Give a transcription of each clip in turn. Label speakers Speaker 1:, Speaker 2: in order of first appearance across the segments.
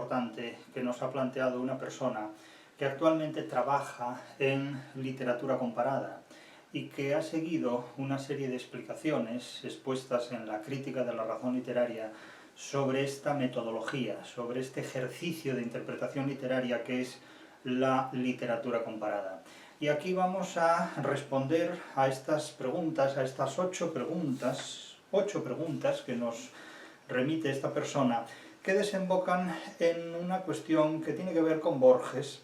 Speaker 1: importante que nos ha planteado una persona que actualmente trabaja en literatura comparada y que ha seguido una serie de explicaciones expuestas en la crítica de la razón literaria sobre esta metodología, sobre este ejercicio de interpretación literaria que es la literatura comparada. Y aquí vamos a responder a estas preguntas, a estas ocho preguntas que nos remite esta persona, que desembocan en una cuestión que tiene que ver con Borges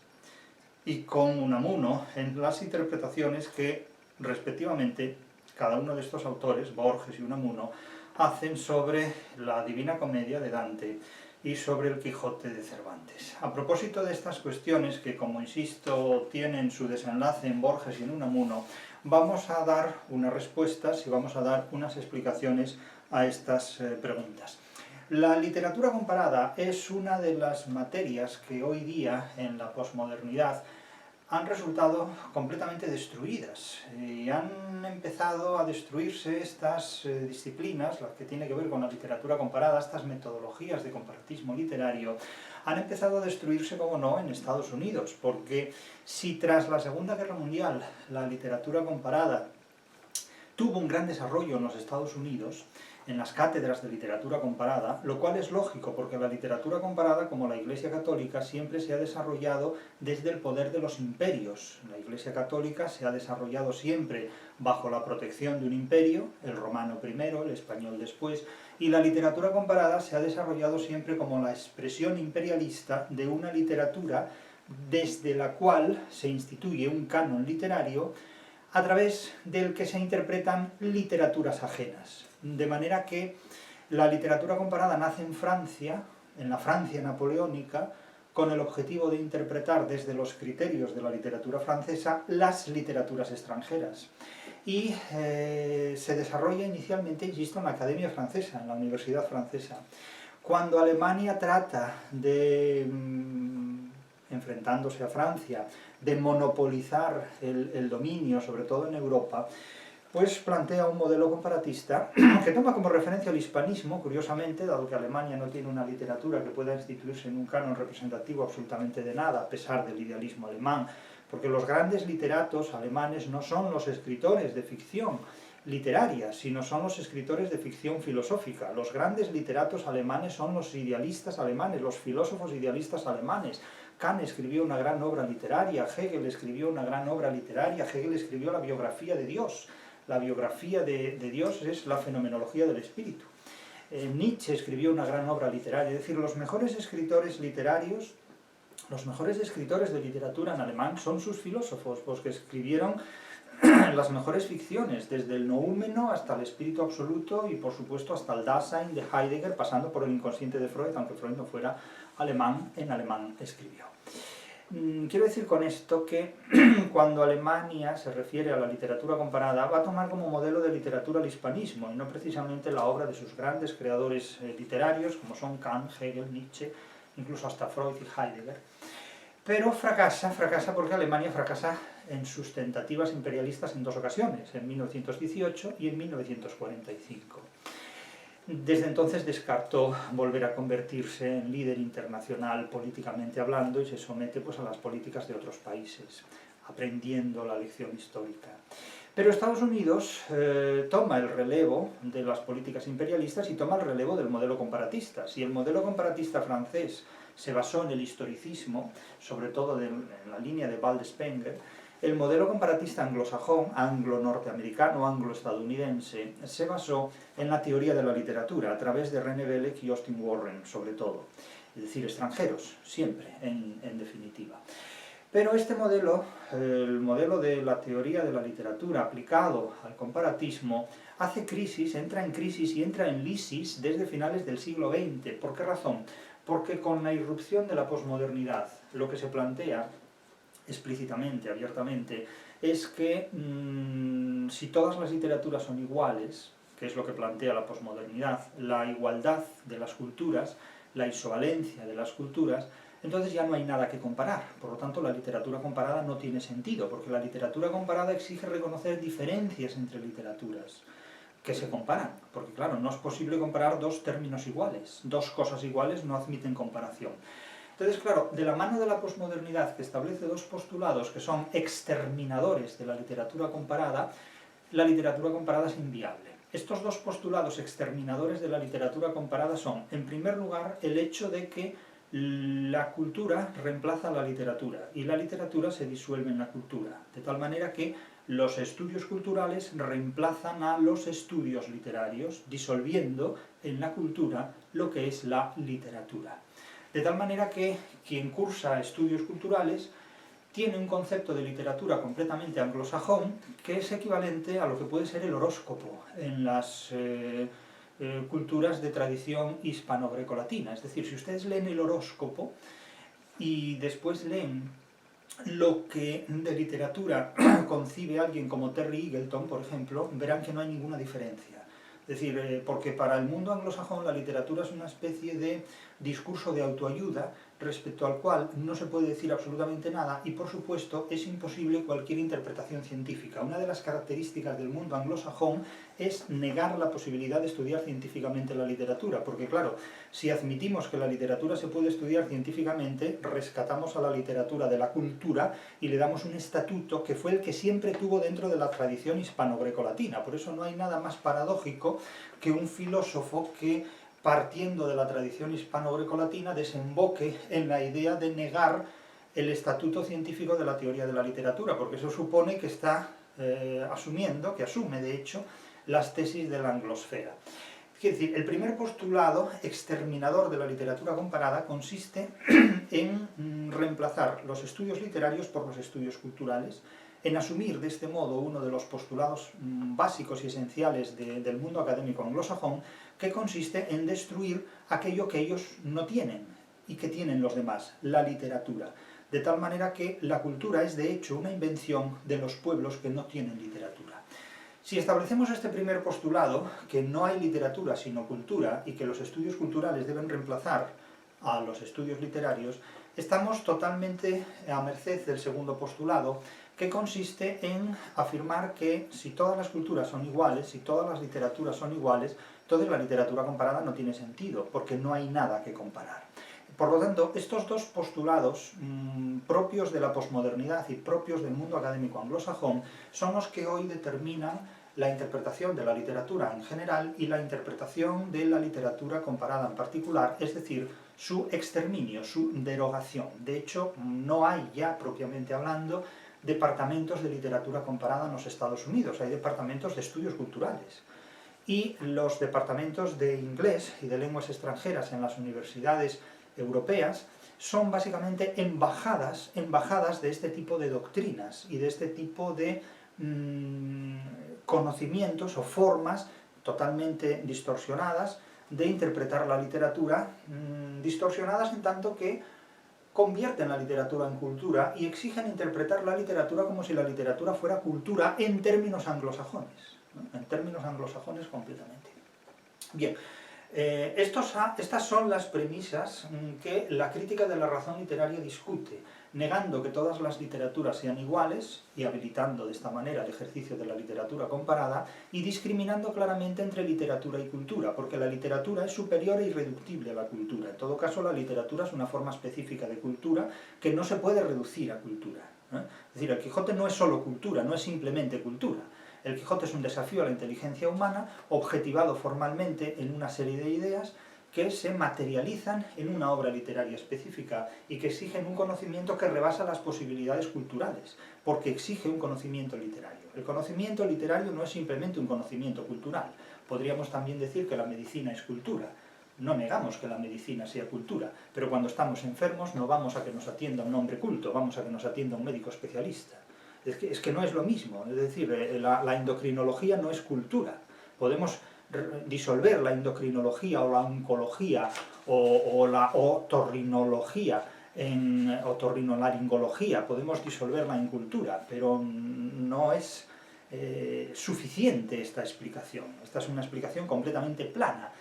Speaker 1: y con Unamuno, en las interpretaciones que, respectivamente, cada uno de estos autores, Borges y Unamuno, hacen sobre la Divina Comedia de Dante y sobre el Quijote de Cervantes. A propósito de estas cuestiones, que como insisto tienen su desenlace en Borges y en Unamuno, vamos a dar unas respuestas y vamos a dar unas explicaciones a estas preguntas. La literatura comparada es una de las materias que hoy día en la posmodernidad han resultado completamente destruidas y han empezado a destruirse estas disciplinas, las que tienen que ver con la literatura comparada, estas metodologías de comparatismo literario, han empezado a destruirse, como no, en Estados Unidos, porque si tras la Segunda Guerra Mundial la literatura comparada tuvo un gran desarrollo en los Estados Unidos, en las cátedras de literatura comparada, lo cual es lógico, porque la literatura comparada, como la Iglesia Católica, siempre se ha desarrollado desde el poder de los imperios. La Iglesia Católica se ha desarrollado siempre bajo la protección de un imperio, el romano primero, el español después, y la literatura comparada se ha desarrollado siempre como la expresión imperialista de una literatura desde la cual se instituye un canon literario a través del que se interpretan literaturas ajenas. De manera que la literatura comparada nace en Francia, en la Francia napoleónica, con el objetivo de interpretar desde los criterios de la literatura francesa las literaturas extranjeras. Y se desarrolla inicialmente, insisto, en la Academia Francesa, en la Universidad Francesa. Cuando Alemania trata de, enfrentándose a Francia, de monopolizar el dominio, sobre todo en Europa, pues plantea un modelo comparatista que toma como referencia el hispanismo, curiosamente, dado que Alemania no tiene una literatura que pueda instituirse en un canon representativo absolutamente de nada, a pesar del idealismo alemán, porque los grandes literatos alemanes no son los escritores de ficción literaria, sino son los escritores de ficción filosófica. Los grandes literatos alemanes son los idealistas alemanes, los filósofos idealistas alemanes. Kant escribió una gran obra literaria, Hegel escribió una gran obra literaria, Hegel escribió la biografía de Dios. La biografía de Dios es la fenomenología del espíritu. Nietzsche escribió una gran obra literaria, es decir, los mejores escritores literarios, los mejores escritores de literatura en alemán son sus filósofos, los que escribieron las mejores ficciones, desde el noúmeno hasta el espíritu absoluto y por supuesto hasta el Dasein de Heidegger, pasando por el inconsciente de Freud, aunque Freud no fuera alemán, en alemán escribió. Quiero decir con esto que cuando Alemania se refiere a la literatura comparada va a tomar como modelo de literatura el hispanismo y no precisamente la obra de sus grandes creadores literarios como son Kant, Hegel, Nietzsche, incluso hasta Freud y Heidegger. Pero fracasa porque Alemania fracasa en sus tentativas imperialistas en dos ocasiones, en 1918 y en 1945. Desde entonces descartó volver a convertirse en líder internacional políticamente hablando y se somete pues, a las políticas de otros países, aprendiendo la lección histórica. Pero Estados Unidos toma el relevo de las políticas imperialistas y toma el relevo del modelo comparatista. Si el modelo comparatista francés se basó en el historicismo, sobre todo en la línea de Waldespenger, el modelo comparatista anglosajón, anglo-norteamericano, anglo-estadounidense, se basó en la teoría de la literatura, a través de René Belleck y Austin Warren, sobre todo. Es decir, extranjeros, siempre, en definitiva. Pero este modelo, el modelo de la teoría de la literatura aplicado al comparatismo, hace crisis, entra en crisis y entra en lisis desde finales del siglo XX. ¿Por qué razón? Porque con la irrupción de la posmodernidad, lo que se plantea explícitamente, abiertamente, es que si todas las literaturas son iguales, que es lo que plantea la posmodernidad, la igualdad de las culturas, la isovalencia de las culturas, entonces ya no hay nada que comparar. Por lo tanto, la literatura comparada no tiene sentido, porque la literatura comparada exige reconocer diferencias entre literaturas que se comparan, porque claro, no es posible comparar dos términos iguales, dos cosas iguales no admiten comparación. Entonces, claro, de la mano de la posmodernidad, que establece dos postulados que son exterminadores de la literatura comparada es inviable. Estos dos postulados exterminadores de la literatura comparada son, en primer lugar, el hecho de que la cultura reemplaza a la literatura y la literatura se disuelve en la cultura, de tal manera que los estudios culturales reemplazan a los estudios literarios, disolviendo en la cultura lo que es la literatura. De tal manera que quien cursa estudios culturales tiene un concepto de literatura completamente anglosajón que es equivalente a lo que puede ser el horóscopo en las culturas de tradición hispano-grecolatina. Es decir, si ustedes leen el horóscopo y después leen lo que de literatura concibe alguien como Terry Eagleton, por ejemplo, verán que no hay ninguna diferencia. Es decir, porque para el mundo anglosajón la literatura es una especie de discurso de autoayuda respecto al cual no se puede decir absolutamente nada y, por supuesto, es imposible cualquier interpretación científica. Una de las características del mundo anglosajón es negar la posibilidad de estudiar científicamente la literatura, porque claro, si admitimos que la literatura se puede estudiar científicamente, rescatamos a la literatura de la cultura y le damos un estatuto que fue el que siempre tuvo dentro de la tradición hispano-grecolatina. Por eso no hay nada más paradójico que un filósofo que, partiendo de la tradición hispano-grecolatina, desemboque en la idea de negar el estatuto científico de la teoría de la literatura, porque eso supone que está asumiendo, que asume de hecho, las tesis de la anglosfera. Es decir, el primer postulado exterminador de la literatura comparada consiste en reemplazar los estudios literarios por los estudios culturales, en asumir de este modo uno de los postulados básicos y esenciales del mundo académico anglosajón, que consiste en destruir aquello que ellos no tienen y que tienen los demás, la literatura. De tal manera que la cultura es de hecho una invención de los pueblos que no tienen literatura. Si establecemos este primer postulado, que no hay literatura sino cultura y que los estudios culturales deben reemplazar a los estudios literarios, estamos totalmente a merced del segundo postulado, que consiste en afirmar que si todas las culturas son iguales, si todas las literaturas son iguales, entonces la literatura comparada no tiene sentido, porque no hay nada que comparar. Por lo tanto, estos dos postulados propios de la posmodernidad y propios del mundo académico anglosajón son los que hoy determinan la interpretación de la literatura en general y la interpretación de la literatura comparada en particular, es decir, su exterminio, su derogación. De hecho, no hay ya, propiamente hablando, departamentos de literatura comparada en los Estados Unidos, hay departamentos de estudios culturales. Y los departamentos de inglés y de lenguas extranjeras en las universidades europeas son básicamente embajadas de este tipo de doctrinas y de este tipo de conocimientos o formas totalmente distorsionadas de interpretar la literatura, distorsionadas en tanto que convierten la literatura en cultura y exigen interpretar la literatura como si la literatura fuera cultura en términos anglosajones, ¿no? En términos anglosajones completamente. Bien, estas son las premisas que la crítica de la razón literaria discute, negando que todas las literaturas sean iguales y habilitando de esta manera el ejercicio de la literatura comparada y discriminando claramente entre literatura y cultura, porque la literatura es superior e irreductible a la cultura. En todo caso, la literatura es una forma específica de cultura que no se puede reducir a cultura, ¿eh? Es decir, el Quijote no es solo cultura, no es simplemente cultura. El Quijote es un desafío a la inteligencia humana, objetivado formalmente en una serie de ideas que se materializan en una obra literaria específica y que exigen un conocimiento que rebasa las posibilidades culturales, porque exige un conocimiento literario. El conocimiento literario no es simplemente un conocimiento cultural. Podríamos también decir que la medicina es cultura. No negamos que la medicina sea cultura, pero cuando estamos enfermos no vamos a que nos atienda un hombre culto, vamos a que nos atienda un médico especialista. Es que no es lo mismo, es decir, la endocrinología no es cultura. Podemos disolver la endocrinología o la oncología o la otorrinología otorrinolaringología, podemos disolverla en cultura, pero no es suficiente esta explicación. Esta es una explicación completamente plana,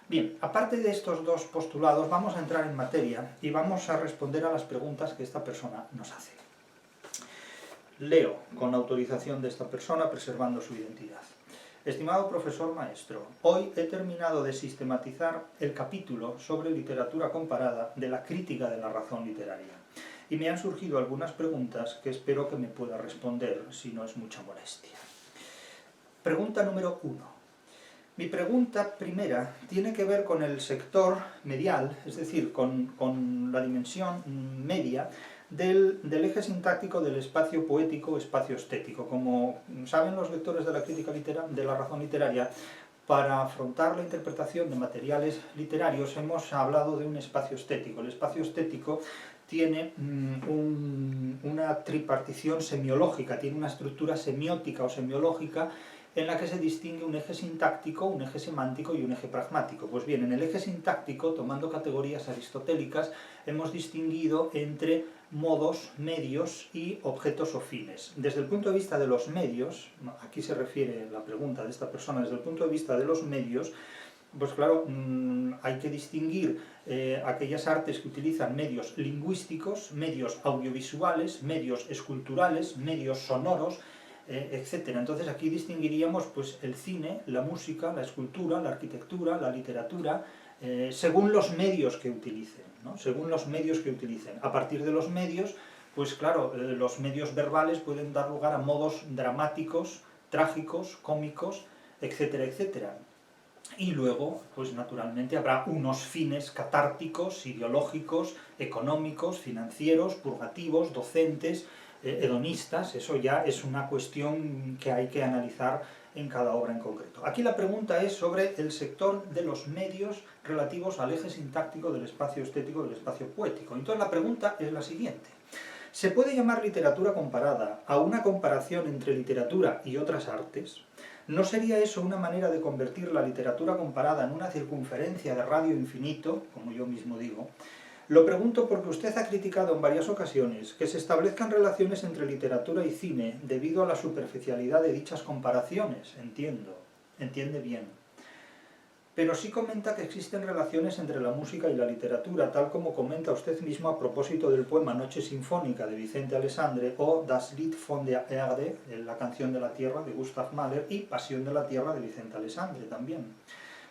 Speaker 1: Bien, aparte de estos dos postulados, vamos a entrar en materia y vamos a responder a las preguntas que esta persona nos hace. Leo con la autorización de esta persona, preservando su identidad. Estimado profesor maestro, hoy he terminado de sistematizar el capítulo sobre literatura comparada de la crítica de la razón literaria. Y me han surgido algunas preguntas que espero que me pueda responder, si no es mucha molestia. Pregunta número 1. Mi pregunta primera tiene que ver con el sector medial, es decir, con la dimensión media del eje sintáctico del espacio poético, espacio estético. Como saben los lectores de la crítica de la razón literaria, para afrontar la interpretación de materiales literarios hemos hablado de un espacio estético. El espacio estético tiene una tripartición semiológica, tiene una estructura semiótica o semiológica en la que se distingue un eje sintáctico, un eje semántico y un eje pragmático. Pues bien, en el eje sintáctico, tomando categorías aristotélicas, hemos distinguido entre modos, medios y objetos o fines. Desde el punto de vista de los medios, aquí se refiere la pregunta de esta persona, desde el punto de vista de los medios, pues claro, hay que distinguir aquellas artes que utilizan medios lingüísticos, medios audiovisuales, medios esculturales, medios sonoros, etc. Entonces aquí distinguiríamos pues, el cine, la música, la escultura, la arquitectura, la literatura, según los medios que utilicen, ¿no? Según los medios que utilicen. A partir de los medios, pues claro, los medios verbales pueden dar lugar a modos dramáticos, trágicos, cómicos, etcétera, etcétera. Y luego, pues naturalmente habrá unos fines catárticos, ideológicos, económicos, financieros, purgativos, docentes, hedonistas. Eso ya es una cuestión que hay que analizar en cada obra en concreto. Aquí la pregunta es sobre el sector de los medios relativos al eje sintáctico del espacio estético, del espacio poético. Entonces la pregunta es la siguiente. ¿Se puede llamar literatura comparada a una comparación entre literatura y otras artes? ¿No sería eso una manera de convertir la literatura comparada en una circunferencia de radio infinito, como yo mismo digo? Lo pregunto porque usted ha criticado en varias ocasiones que se establezcan relaciones entre literatura y cine debido a la superficialidad de dichas comparaciones. Entiende bien. Pero sí comenta que existen relaciones entre la música y la literatura, tal como comenta usted mismo a propósito del poema Noche Sinfónica de Vicente Alessandre o Das Lied von der Erde, la canción de la tierra de Gustav Mahler, y Pasión de la tierra de Vicente Alessandre también.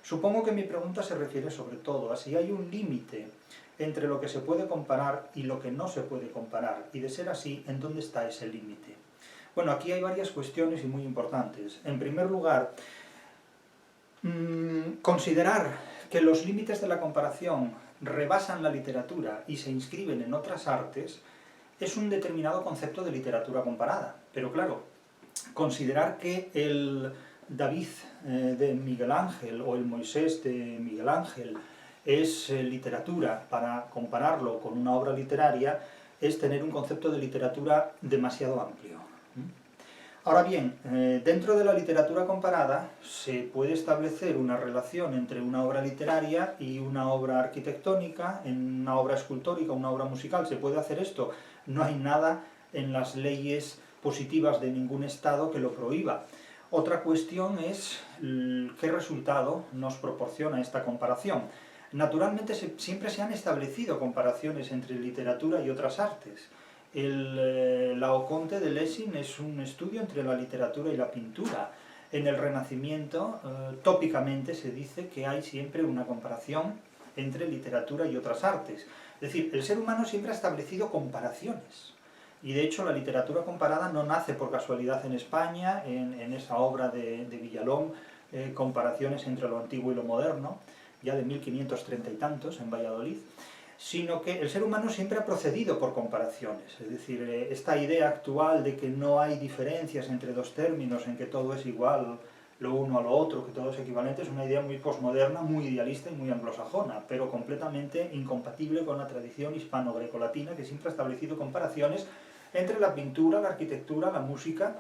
Speaker 1: Supongo que mi pregunta se refiere sobre todo a si hay un límite entre lo que se puede comparar y lo que no se puede comparar, y de ser así, ¿en dónde está ese límite? Bueno, aquí hay varias cuestiones y muy importantes. En primer lugar, considerar que los límites de la comparación rebasan la literatura y se inscriben en otras artes es un determinado concepto de literatura comparada. Pero claro, considerar que el David de Miguel Ángel o el Moisés de Miguel Ángel es literatura para compararlo con una obra literaria es tener un concepto de literatura demasiado amplio. Ahora bien, dentro de la literatura comparada se puede establecer una relación entre una obra literaria y una obra arquitectónica, en una obra escultórica, una obra musical. ¿Se puede hacer esto? No hay nada en las leyes positivas de ningún Estado que lo prohíba. Otra cuestión es qué resultado nos proporciona esta comparación. Naturalmente siempre se han establecido comparaciones entre literatura y otras artes. El Laoconte de Lessing es un estudio entre la literatura y la pintura. En el Renacimiento, tópicamente se dice que hay siempre una comparación entre literatura y otras artes. Es decir, el ser humano siempre ha establecido comparaciones. Y de hecho la literatura comparada no nace por casualidad en España, en esa obra de Villalón, comparaciones entre lo antiguo y lo moderno, ya de 1530 y tantos en Valladolid, sino que el ser humano siempre ha procedido por comparaciones. Es decir, esta idea actual de que no hay diferencias entre dos términos, en que todo es igual lo uno a lo otro, que todo es equivalente, es una idea muy posmoderna, muy idealista y muy anglosajona, pero completamente incompatible con la tradición hispano-grecolatina, que siempre ha establecido comparaciones entre la pintura, la arquitectura, la música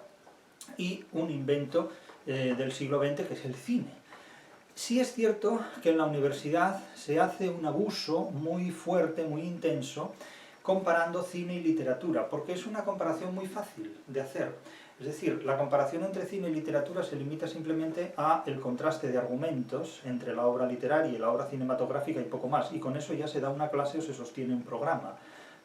Speaker 1: y un invento del siglo XX que es el cine. Sí es cierto que en la universidad se hace un abuso muy fuerte, muy intenso, comparando cine y literatura, porque es una comparación muy fácil de hacer. Es decir, la comparación entre cine y literatura se limita simplemente a el contraste de argumentos entre la obra literaria y la obra cinematográfica y poco más, y con eso ya se da una clase o se sostiene un programa.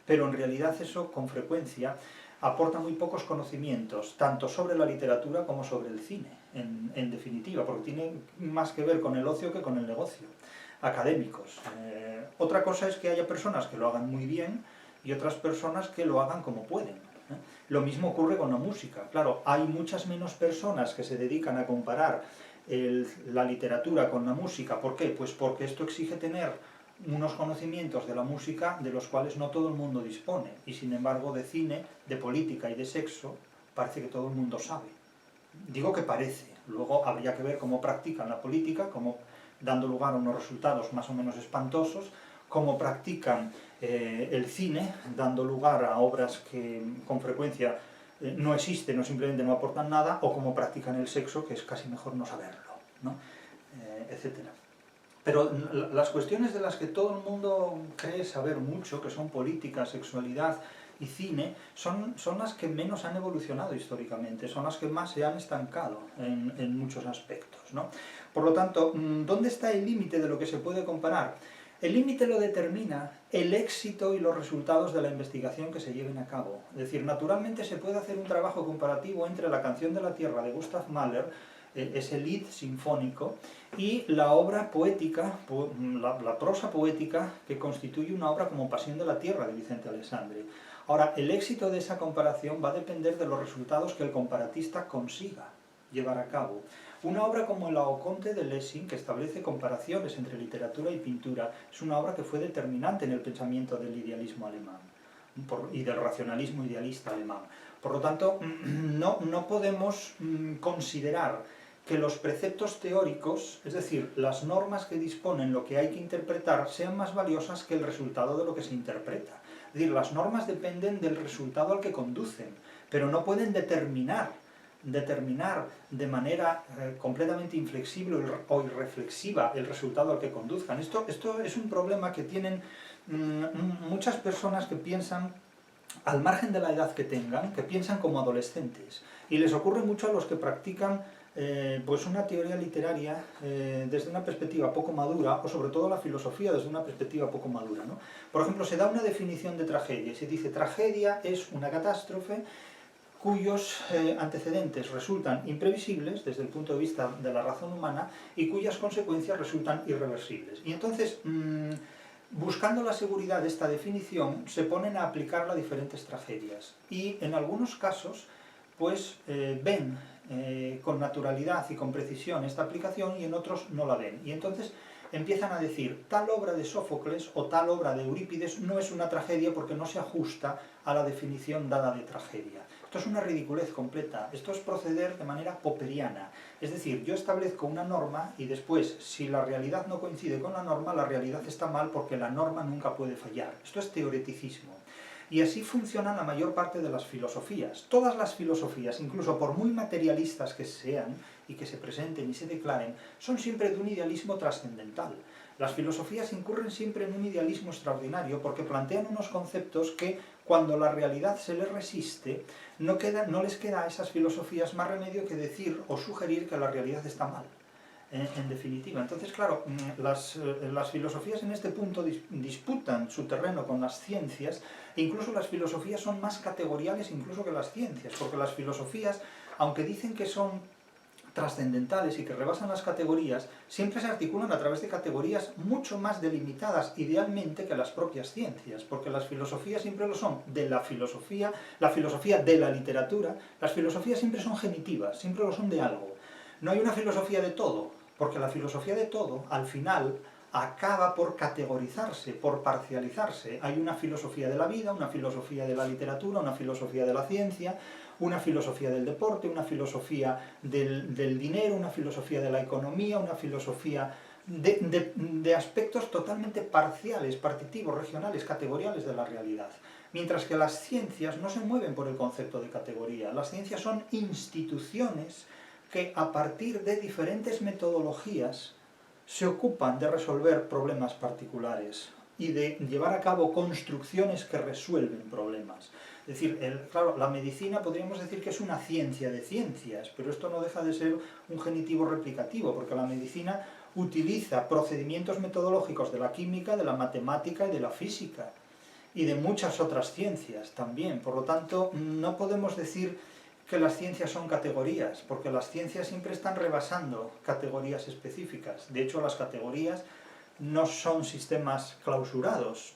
Speaker 1: Pero en realidad eso, con frecuencia, aporta muy pocos conocimientos, tanto sobre la literatura como sobre el cine. en definitiva, porque tiene más que ver con el ocio que con el negocio, académicos. Otra cosa es que haya personas que lo hagan muy bien y otras personas que lo hagan como pueden. Lo mismo ocurre con la música. Claro, hay muchas menos personas que se dedican a comparar la literatura con la música. ¿Por qué? Pues porque esto exige tener unos conocimientos de la música de los cuales no todo el mundo dispone, y sin embargo de cine, de política y de sexo parece que todo el mundo sabe. Digo que parece, luego habría que ver cómo practican la política, cómo, dando lugar a unos resultados más o menos espantosos, cómo practican el cine, dando lugar a obras que con frecuencia no existen o simplemente no aportan nada, o cómo practican el sexo, que es casi mejor no saberlo, ¿no? Etcétera. Pero las cuestiones de las que todo el mundo cree saber mucho, que son política, sexualidad y cine, son las que menos han evolucionado históricamente, son las que más se han estancado en muchos aspectos, ¿no? Por lo tanto, ¿dónde está el límite de lo que se puede comparar? El límite lo determina el éxito y los resultados de la investigación que se lleven a cabo. Es decir, naturalmente se puede hacer un trabajo comparativo entre La canción de la Tierra de Gustav Mahler, ese lied sinfónico, y la obra poética, la prosa poética que constituye una obra como Pasión de la Tierra de Vicente Alessandri. Ahora, el éxito de esa comparación va a depender de los resultados que el comparatista consiga llevar a cabo. Una obra como el Laocoonte de Lessing, que establece comparaciones entre literatura y pintura, es una obra que fue determinante en el pensamiento del idealismo alemán y del racionalismo idealista alemán. Por lo tanto, no podemos considerar que los preceptos teóricos, es decir, las normas que disponen lo que hay que interpretar, sean más valiosas que el resultado de lo que se interpreta. Es decir, las normas dependen del resultado al que conducen, pero no pueden determinar de manera completamente inflexible o irreflexiva el resultado al que conduzcan. Esto es un problema que tienen muchas personas que piensan, al margen de la edad que tengan, que piensan como adolescentes. Y les ocurre mucho a los que practican pues una teoría literaria desde una perspectiva poco madura, o sobre todo la filosofía desde una perspectiva poco madura, ¿no? Por ejemplo, se da una definición de tragedia, y se dice: tragedia es una catástrofe cuyos antecedentes resultan imprevisibles desde el punto de vista de la razón humana y cuyas consecuencias resultan irreversibles. Y entonces, buscando la seguridad de esta definición, se ponen a aplicarla a diferentes tragedias. Y en algunos casos, pues ven con naturalidad y con precisión esta aplicación, y en otros no la ven. Y entonces empiezan a decir: tal obra de Sófocles o tal obra de Eurípides no es una tragedia porque no se ajusta a la definición dada de tragedia. Esto es una ridiculez completa, esto es proceder de manera popperiana. Es decir, yo establezco una norma y después, si la realidad no coincide con la norma, la realidad está mal porque la norma nunca puede fallar. Esto es teoreticismo. Y así funcionan la mayor parte de las filosofías. Todas las filosofías, incluso por muy materialistas que sean y que se presenten y se declaren, son siempre de un idealismo trascendental. Las filosofías incurren siempre en un idealismo extraordinario porque plantean unos conceptos que, cuando la realidad se les resiste, no les queda a esas filosofías más remedio que decir o sugerir que la realidad está mal. En definitiva. Entonces, claro, las filosofías en este punto disputan su terreno con las ciencias, e incluso las filosofías son más categoriales incluso que las ciencias, porque las filosofías, aunque dicen que son trascendentales y que rebasan las categorías, siempre se articulan a través de categorías mucho más delimitadas idealmente que las propias ciencias, porque las filosofías siempre lo son de la filosofía de la literatura. Las filosofías siempre son genitivas, siempre lo son de algo. No hay una filosofía de todo, porque la filosofía de todo, al final, acaba por categorizarse, por parcializarse. Hay una filosofía de la vida, una filosofía de la literatura, una filosofía de la ciencia, una filosofía del deporte, una filosofía del dinero, una filosofía de la economía, una filosofía de aspectos totalmente parciales, partitivos, regionales, categoriales de la realidad. Mientras que las ciencias no se mueven por el concepto de categoría. Las ciencias son instituciones que, a partir de diferentes metodologías, se ocupan de resolver problemas particulares y de llevar a cabo construcciones que resuelven problemas. Es decir, claro, la medicina podríamos decir que es una ciencia de ciencias, pero esto no deja de ser un genitivo replicativo, porque la medicina utiliza procedimientos metodológicos de la química, de la matemática y de la física, y de muchas otras ciencias también. Por lo tanto, no podemos decir que las ciencias son categorías, porque las ciencias siempre están rebasando categorías específicas. De hecho, las categorías no son sistemas clausurados,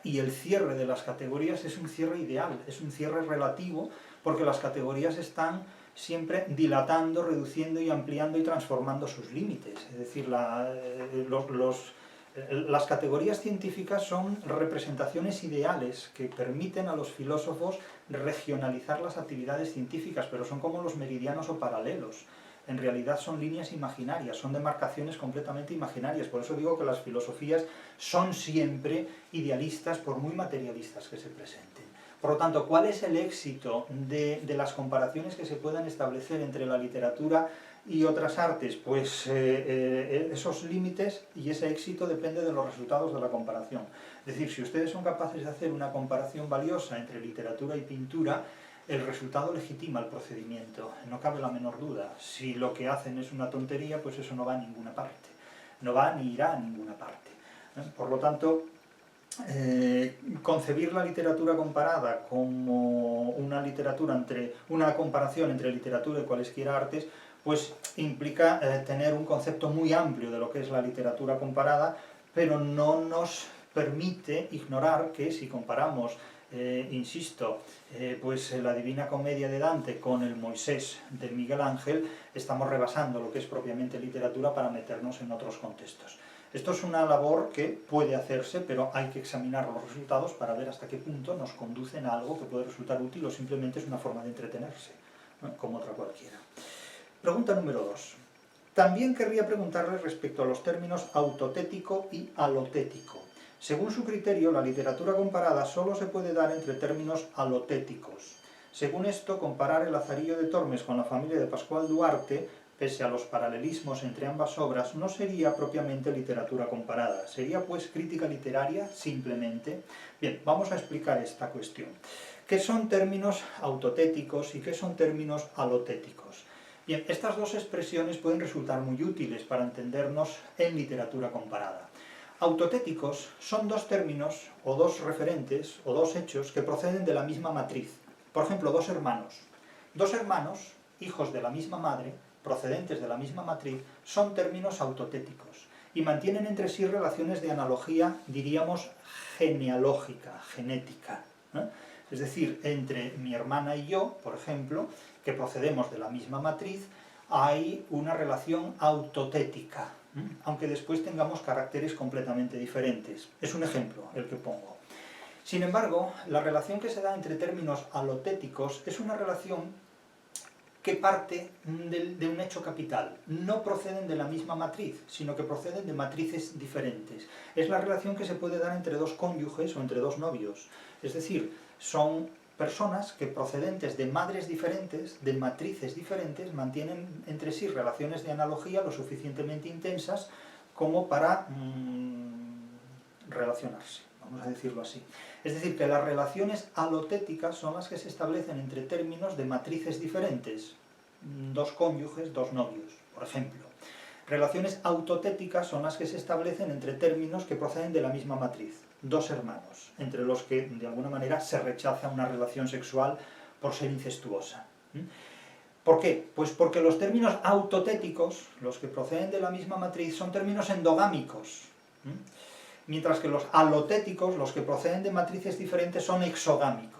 Speaker 1: y el cierre de las categorías es un cierre ideal, es un cierre relativo, porque las categorías están siempre dilatando, reduciendo y ampliando y transformando sus límites. Es decir, las categorías científicas son representaciones ideales que permiten a los filósofos regionalizar las actividades científicas, pero son como los meridianos o paralelos. En realidad son líneas imaginarias, son demarcaciones completamente imaginarias. Por eso digo que las filosofías son siempre idealistas, por muy materialistas que se presenten. Por lo tanto, ¿cuál es el éxito de las comparaciones que se puedan establecer entre la literatura y otras artes? Pues esos límites y ese éxito depende de los resultados de la comparación. Es decir, si ustedes son capaces de hacer una comparación valiosa entre literatura y pintura, el resultado legitima el procedimiento, no cabe la menor duda. Si lo que hacen es una tontería, pues eso no va a ninguna parte. No va ni irá a ninguna parte. Por lo tanto, concebir la literatura comparada como una comparación entre literatura y cualesquiera artes, pues implica tener un concepto muy amplio de lo que es la literatura comparada, pero no nos permite ignorar que si comparamos insisto, pues la Divina Comedia de Dante con el Moisés de Miguel Ángel, estamos rebasando lo que es propiamente literatura para meternos en otros contextos. Esto es una labor que puede hacerse, pero hay que examinar los resultados para ver hasta qué punto nos conducen a algo que puede resultar útil o simplemente es una forma de entretenerse, ¿no? Como otra cualquiera. Pregunta número 2. También querría preguntarle respecto a los términos autotético y alotético. Según su criterio, la literatura comparada solo se puede dar entre términos alotéticos. Según esto, comparar El Lazarillo de Tormes con la familia de Pascual Duarte, pese a los paralelismos entre ambas obras, no sería propiamente literatura comparada. ¿Sería pues crítica literaria simplemente? Bien, vamos a explicar esta cuestión. ¿Qué son términos autotéticos y qué son términos alotéticos? Bien, estas dos expresiones pueden resultar muy útiles para entendernos en literatura comparada. Autotéticos son dos términos, o dos referentes, o dos hechos que proceden de la misma matriz. Por ejemplo, dos hermanos. Dos hermanos, hijos de la misma madre, procedentes de la misma matriz, son términos autotéticos y mantienen entre sí relaciones de analogía, diríamos, genealógica, genética, ¿eh? Es decir, entre mi hermana y yo, por ejemplo, que procedemos de la misma matriz, hay una relación autotética, aunque después tengamos caracteres completamente diferentes. Es un ejemplo el que pongo. Sin embargo, la relación que se da entre términos alotéticos es una relación que parte de un hecho capital. No proceden de la misma matriz, sino que proceden de matrices diferentes. Es la relación que se puede dar entre dos cónyuges o entre dos novios. Es decir, son personas que procedentes de madres diferentes, de matrices diferentes, mantienen entre sí relaciones de analogía lo suficientemente intensas como para relacionarse, vamos a decirlo así. Es decir, que las relaciones alotéticas son las que se establecen entre términos de matrices diferentes, dos cónyuges, dos novios, por ejemplo. Relaciones autotéticas son las que se establecen entre términos que proceden de la misma matriz, dos hermanos, entre los que de alguna manera se rechaza una relación sexual por ser incestuosa. ¿Por qué? Pues porque los términos autotéticos, los que proceden de la misma matriz, son términos endogámicos, mientras que los alotéticos, los que proceden de matrices diferentes, son exogámicos.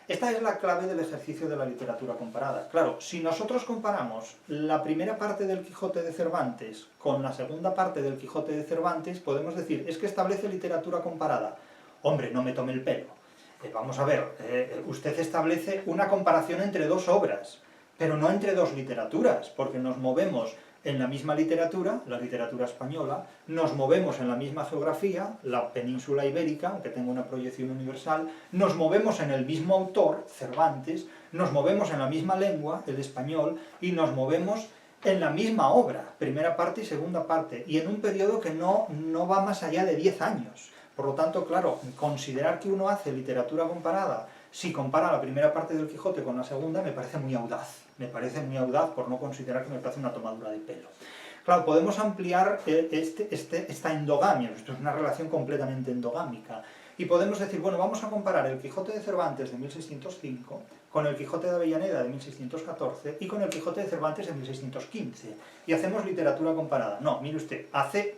Speaker 1: Esta es la clave del ejercicio de la literatura comparada. Claro, si nosotros comparamos la primera parte del Quijote de Cervantes con la segunda parte del Quijote de Cervantes, podemos decir, es que establece literatura comparada. Hombre, no me tome el pelo. Vamos a ver, usted establece una comparación entre dos obras, pero no entre dos literaturas, porque nos movemos en la misma literatura, la literatura española, nos movemos en la misma geografía, la península ibérica, aunque tenga una proyección universal, nos movemos en el mismo autor, Cervantes, nos movemos en la misma lengua, el español, y nos movemos en la misma obra, primera parte y segunda parte, y en un periodo que no va más allá de 10 años. Por lo tanto, claro, considerar que uno hace literatura comparada si compara la primera parte del Quijote con la segunda me parece muy audaz. Me parece muy audaz por no considerar que me parece una tomadura de pelo. Claro, podemos ampliar esta endogamia, esto es una relación completamente endogámica, Y podemos decir, bueno, vamos a comparar el Quijote de Cervantes de 1605 con el Quijote de Avellaneda de 1614 y con el Quijote de Cervantes de 1615. Y hacemos literatura comparada. No, mire usted, hace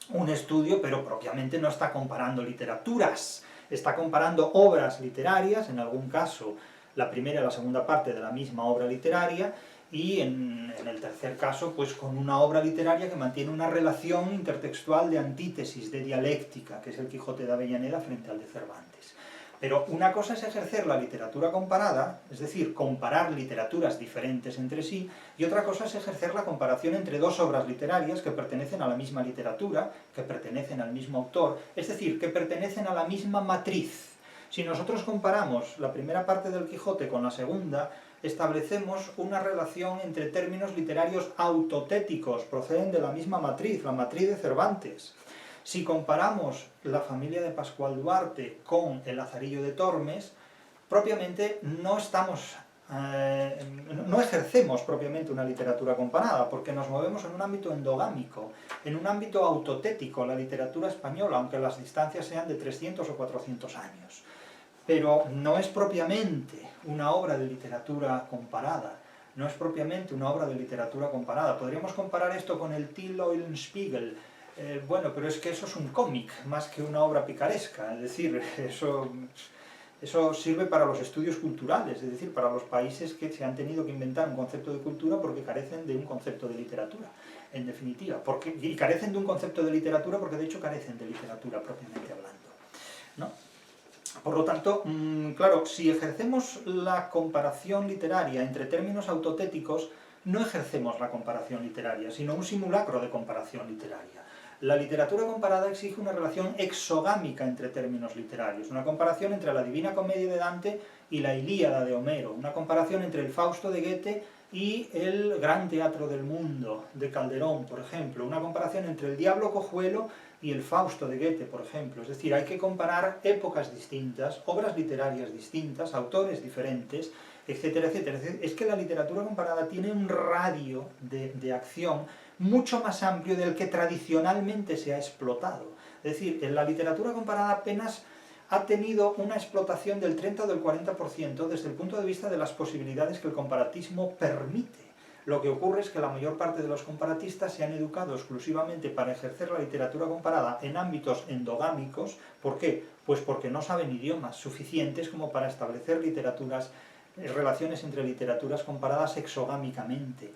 Speaker 1: un estudio, pero propiamente no está comparando literaturas. Está comparando obras literarias, en algún caso la primera y la segunda parte de la misma obra literaria, y en el tercer caso, pues con una obra literaria que mantiene una relación intertextual de antítesis, de dialéctica, que es el Quijote de Avellaneda frente al de Cervantes. Pero una cosa es ejercer la literatura comparada, es decir, comparar literaturas diferentes entre sí, y otra cosa es ejercer la comparación entre dos obras literarias que pertenecen a la misma literatura, que pertenecen al mismo autor, es decir, que pertenecen a la misma matriz. Si nosotros comparamos la primera parte del Quijote con la segunda, establecemos una relación entre términos literarios autotéticos, proceden de la misma matriz, la matriz de Cervantes. Si comparamos la familia de Pascual Duarte con el Lazarillo de Tormes, propiamente no ejercemos propiamente una literatura comparada, porque nos movemos en un ámbito endogámico, en un ámbito autotético, la literatura española, aunque las distancias sean de 300 o 400 años. Pero no es propiamente una obra de literatura comparada, no es propiamente una obra de literatura comparada. Podríamos comparar esto con el Till Eulenspiegel. Bueno, pero es que eso es un cómic, más que una obra picaresca, es decir, eso sirve para los estudios culturales, es decir, para los países que se han tenido que inventar un concepto de cultura porque carecen de un concepto de literatura, en definitiva, y carecen de un concepto de literatura porque de hecho carecen de literatura propiamente hablando, ¿no? Por lo tanto, claro, si ejercemos la comparación literaria entre términos autotéticos, no ejercemos la comparación literaria, sino un simulacro de comparación literaria. La literatura comparada exige una relación exogámica entre términos literarios, una comparación entre la Divina Comedia de Dante y la Ilíada de Homero, una comparación entre el Fausto de Goethe y el Gran Teatro del Mundo de Calderón, por ejemplo, una comparación entre el Diablo Cojuelo y el Fausto de Goethe, por ejemplo. Es decir, hay que comparar épocas distintas, obras literarias distintas, autores diferentes, etcétera, etcétera. Es que la literatura comparada tiene un radio de acción mucho más amplio del que tradicionalmente se ha explotado. Es decir, en la literatura comparada apenas ha tenido una explotación del 30 o del 40% desde el punto de vista de las posibilidades que el comparatismo permite. Lo que ocurre es que la mayor parte de los comparatistas se han educado exclusivamente para ejercer la literatura comparada en ámbitos endogámicos. ¿Por qué? Pues porque no saben idiomas suficientes como para establecer relaciones entre literaturas comparadas exogámicamente.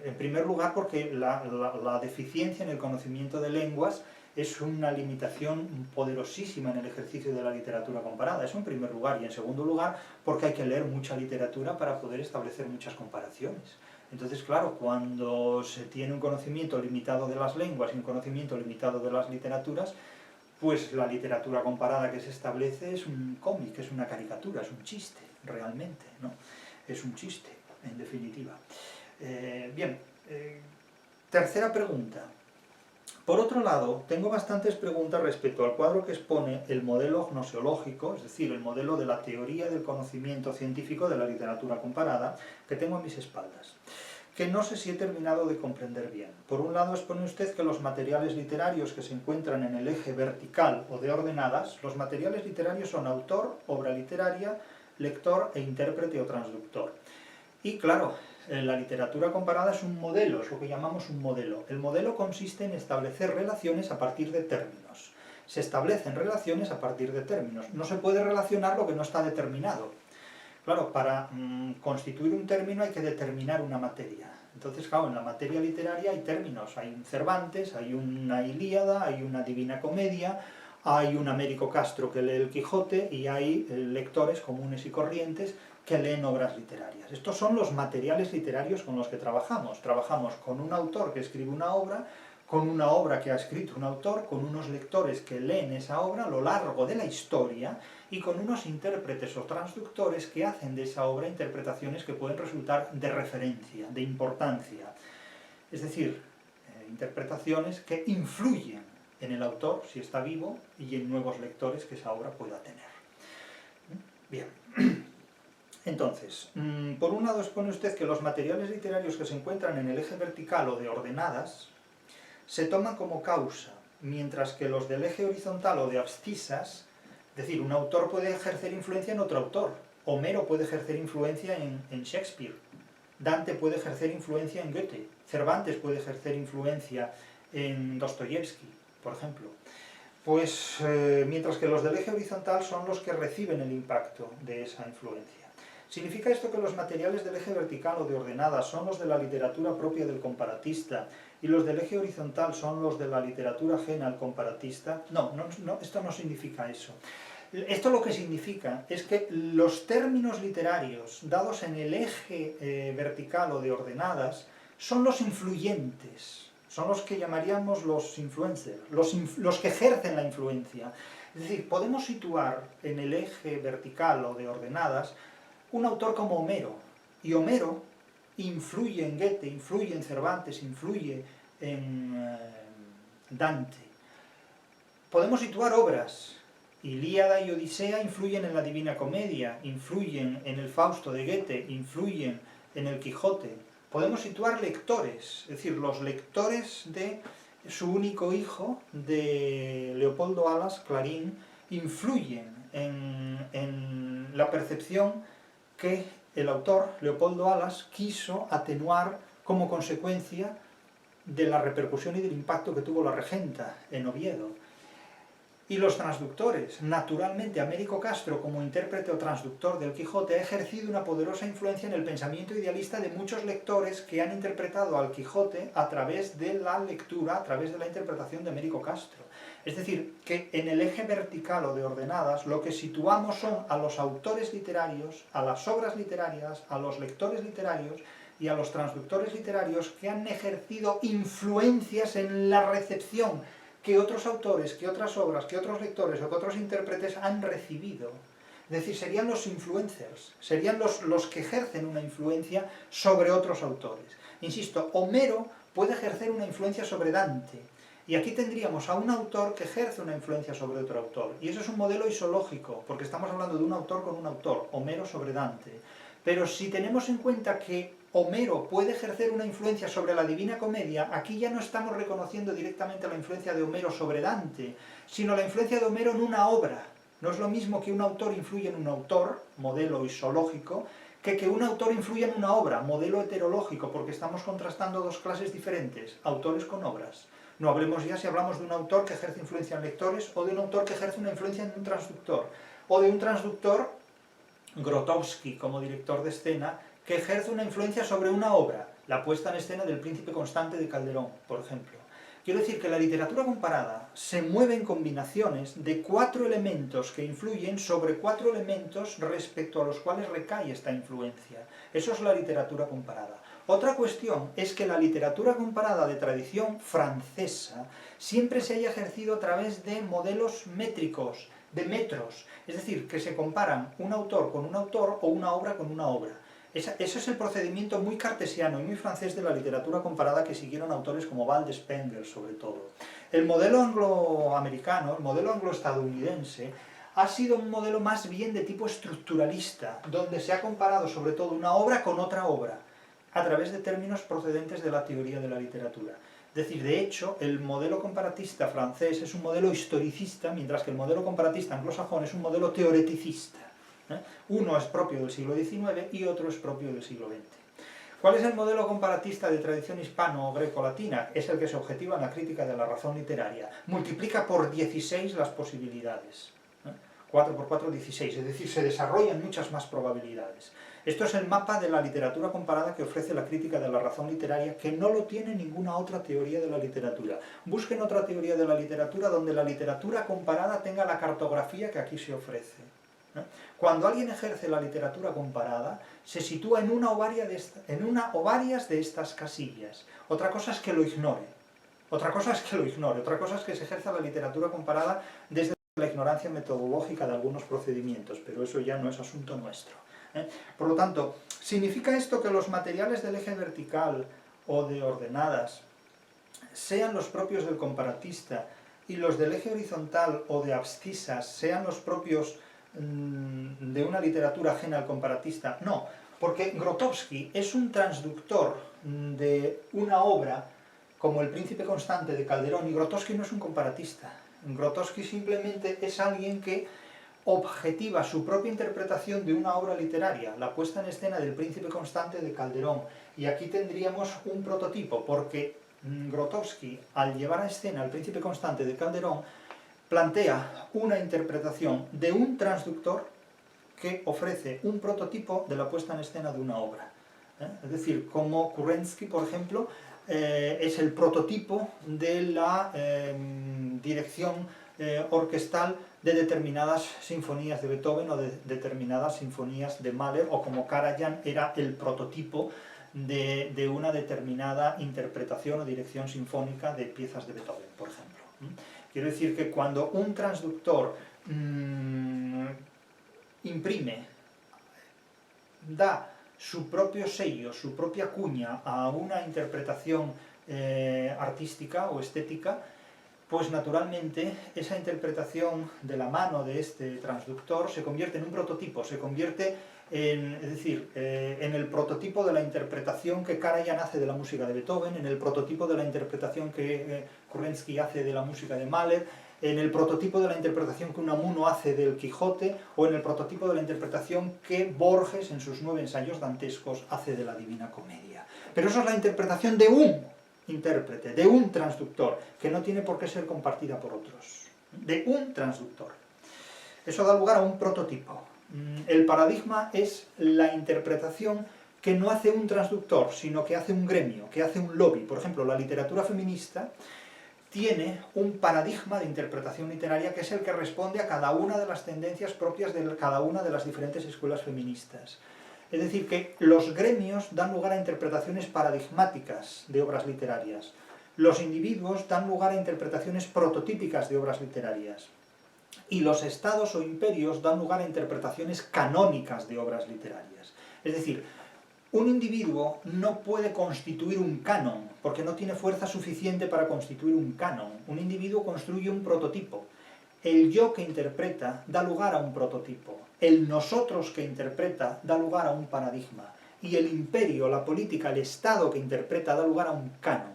Speaker 1: En primer lugar, porque la deficiencia en el conocimiento de lenguas es una limitación poderosísima en el ejercicio de la literatura comparada. Eso en primer lugar. Y en segundo lugar, porque hay que leer mucha literatura para poder establecer muchas comparaciones. Entonces, claro, cuando se tiene un conocimiento limitado de las lenguas y un conocimiento limitado de las literaturas, pues la literatura comparada que se establece es un cómic, es una caricatura, es un chiste, realmente, ¿no? Es un chiste, en definitiva. Tercera pregunta. Por otro lado, tengo bastantes preguntas respecto al cuadro que expone el modelo gnoseológico, es decir, el modelo de la teoría del conocimiento científico de la literatura comparada, que tengo a mis espaldas, que no sé si he terminado de comprender bien. Por un lado expone usted que los materiales literarios que se encuentran en el eje vertical o de ordenadas, los materiales literarios son autor, obra literaria, lector e intérprete o transductor. Y claro, la literatura comparada es un modelo, es lo que llamamos un modelo. El modelo consiste en establecer relaciones a partir de términos. Se establecen relaciones a partir de términos. No se puede relacionar lo que no está determinado. Claro, para constituir un término hay que determinar una materia. Entonces, claro, en la materia literaria hay términos. Hay un Cervantes, hay una Ilíada, hay una Divina Comedia, hay un Américo Castro que lee el Quijote y hay lectores comunes y corrientes que leen obras literarias. Estos son los materiales literarios con los que trabajamos. Trabajamos con un autor que escribe una obra, con una obra que ha escrito un autor, con unos lectores que leen esa obra a lo largo de la historia y con unos intérpretes o transductores que hacen de esa obra interpretaciones que pueden resultar de referencia, de importancia. Es decir, interpretaciones que influyen en el autor, si está vivo, y en nuevos lectores que esa obra pueda tener. Bien. Entonces, por un lado expone usted que los materiales literarios que se encuentran en el eje vertical o de ordenadas se toman como causa, mientras que los del eje horizontal o de abscisas Es decir, un autor puede ejercer influencia en otro autor. Homero puede ejercer influencia en Shakespeare. Dante puede ejercer influencia en Goethe. Cervantes puede ejercer influencia en Dostoyevsky, por ejemplo. Pues mientras que los del eje horizontal son los que reciben el impacto de esa influencia. ¿Significa esto que los materiales del eje vertical o de ordenadas son los de la literatura propia del comparatista y los del eje horizontal son los de la literatura ajena al comparatista? No, esto no significa eso. Esto lo que significa es que los términos literarios dados en el eje vertical o de ordenadas son los influyentes, son los que llamaríamos los influencers, los que ejercen la influencia. Es decir, podemos situar en el eje vertical o de ordenadas un autor como Homero, y Homero influye en Goethe, influye en Cervantes, influye en Dante. Podemos situar obras. Ilíada y Odisea influyen en la Divina Comedia, influyen en el Fausto de Goethe, influyen en el Quijote. Podemos situar lectores, es decir, los lectores de Su único hijo, de Leopoldo Alas, Clarín, influyen en la percepción que el autor, Leopoldo Alas, quiso atenuar como consecuencia de la repercusión y del impacto que tuvo la regenta en Oviedo. Y los transductores. Naturalmente, Américo Castro, como intérprete o transductor del Quijote, ha ejercido una poderosa influencia en el pensamiento idealista de muchos lectores que han interpretado al Quijote a través de la lectura, a través de la interpretación de Américo Castro. Es decir, que en el eje vertical o de ordenadas, lo que situamos son a los autores literarios, a las obras literarias, a los lectores literarios y a los transductores literarios que han ejercido influencias en la recepción que otros autores, que otras obras, que otros lectores o que otros intérpretes han recibido. Es decir, serían los influencers, serían los que ejercen una influencia sobre otros autores. Insisto, Homero puede ejercer una influencia sobre Dante, y aquí tendríamos a un autor que ejerce una influencia sobre otro autor, y eso es un modelo isológico, porque estamos hablando de un autor con un autor, Homero sobre Dante. Pero si tenemos en cuenta que Homero puede ejercer una influencia sobre la Divina Comedia, aquí ya no estamos reconociendo directamente la influencia de Homero sobre Dante, sino la influencia de Homero en una obra. No es lo mismo que un autor influya en un autor, modelo isológico, que un autor influya en una obra, modelo heterológico, porque estamos contrastando dos clases diferentes, autores con obras. No hablemos ya si hablamos de un autor que ejerce influencia en lectores o de un autor que ejerce una influencia en un transductor, o de un transductor, Grotowski como director de escena, que ejerce una influencia sobre una obra, la puesta en escena del Príncipe Constante de Calderón, por ejemplo. Quiero decir que la literatura comparada se mueve en combinaciones de 4 elementos que influyen sobre 4 elementos respecto a los cuales recae esta influencia. Eso es la literatura comparada. Otra cuestión es que la literatura comparada de tradición francesa siempre se haya ejercido a través de modelos métricos, de metros, es decir, que se comparan un autor con un autor o una obra con una obra. Ese es el procedimiento muy cartesiano y muy francés de la literatura comparada que siguieron autores como Val Despenger, sobre todo. El modelo angloamericano, el modelo angloestadounidense, ha sido un modelo más bien de tipo estructuralista, donde se ha comparado sobre todo una obra con otra obra, a través de términos procedentes de la teoría de la literatura. Es decir, de hecho, el modelo comparatista francés es un modelo historicista, mientras que el modelo comparatista anglosajón es un modelo teoreticista. Uno es propio del siglo XIX y otro es propio del siglo XX. ¿Cuál es el modelo comparatista de tradición hispano o greco-latina? Es el que se objetiva en la crítica de la razón literaria. Multiplica por 16 las posibilidades. 4 por 4, 16, es decir, se desarrollan muchas más probabilidades. Esto es el mapa de la literatura comparada que ofrece la crítica de la razón literaria, que no lo tiene ninguna otra teoría de la literatura. Busquen otra teoría de la literatura donde la literatura comparada tenga la cartografía que aquí se ofrece. Cuando alguien ejerce la literatura comparada, se sitúa en una o varias de estas casillas. Otra cosa es que lo ignore. Otra cosa es que se ejerza la literatura comparada desde la ignorancia metodológica de algunos procedimientos, pero eso ya no es asunto nuestro. Por lo tanto, ¿significa esto que los materiales del eje vertical o de ordenadas sean los propios del comparatista y los del eje horizontal o de abscisas sean los propios de una literatura ajena al comparatista? No, porque Grotowski es un transductor de una obra como El Príncipe Constante de Calderón, y Grotowski no es un comparatista. Grotowski simplemente es alguien que objetiva su propia interpretación de una obra literaria, la puesta en escena del Príncipe Constante de Calderón. Y aquí tendríamos un prototipo, porque Grotowski, al llevar a escena el Príncipe Constante de Calderón, plantea una interpretación de un transductor que ofrece un prototipo de la puesta en escena de una obra. Es decir, como Kurensky, por ejemplo, es el prototipo de la dirección orquestal de determinadas sinfonías de Beethoven o de determinadas sinfonías de Mahler, o como Karajan era el prototipo de una determinada interpretación o dirección sinfónica de piezas de Beethoven, por ejemplo. Quiero decir que cuando un transductor imprime, da su propio sello, su propia cuña a una interpretación artística o estética, pues naturalmente esa interpretación de la mano de este transductor se convierte en un prototipo, se convierte en el prototipo de la interpretación que Karajan hace de la música de Beethoven, en el prototipo de la interpretación que Kurensky hace de la música de Mahler, en el prototipo de la interpretación que Unamuno hace del Quijote, o en el prototipo de la interpretación que Borges en sus 9 ensayos dantescos hace de la Divina Comedia. Pero eso es la interpretación de un intérprete, de un transductor, que no tiene por qué ser compartida por otros, de un transductor. Eso da lugar a un prototipo. El paradigma es la interpretación que no hace un transductor, sino que hace un gremio, que hace un lobby. Por ejemplo, la literatura feminista tiene un paradigma de interpretación literaria que es el que responde a cada una de las tendencias propias de cada una de las diferentes escuelas feministas. Es decir, que los gremios dan lugar a interpretaciones paradigmáticas de obras literarias. Los individuos dan lugar a interpretaciones prototípicas de obras literarias. Y los estados o imperios dan lugar a interpretaciones canónicas de obras literarias. Es decir, un individuo no puede constituir un canon, porque no tiene fuerza suficiente para constituir un canon. Un individuo construye un prototipo. El yo que interpreta da lugar a un prototipo. El nosotros que interpreta da lugar a un paradigma. Y el imperio, la política, el Estado que interpreta da lugar a un canon.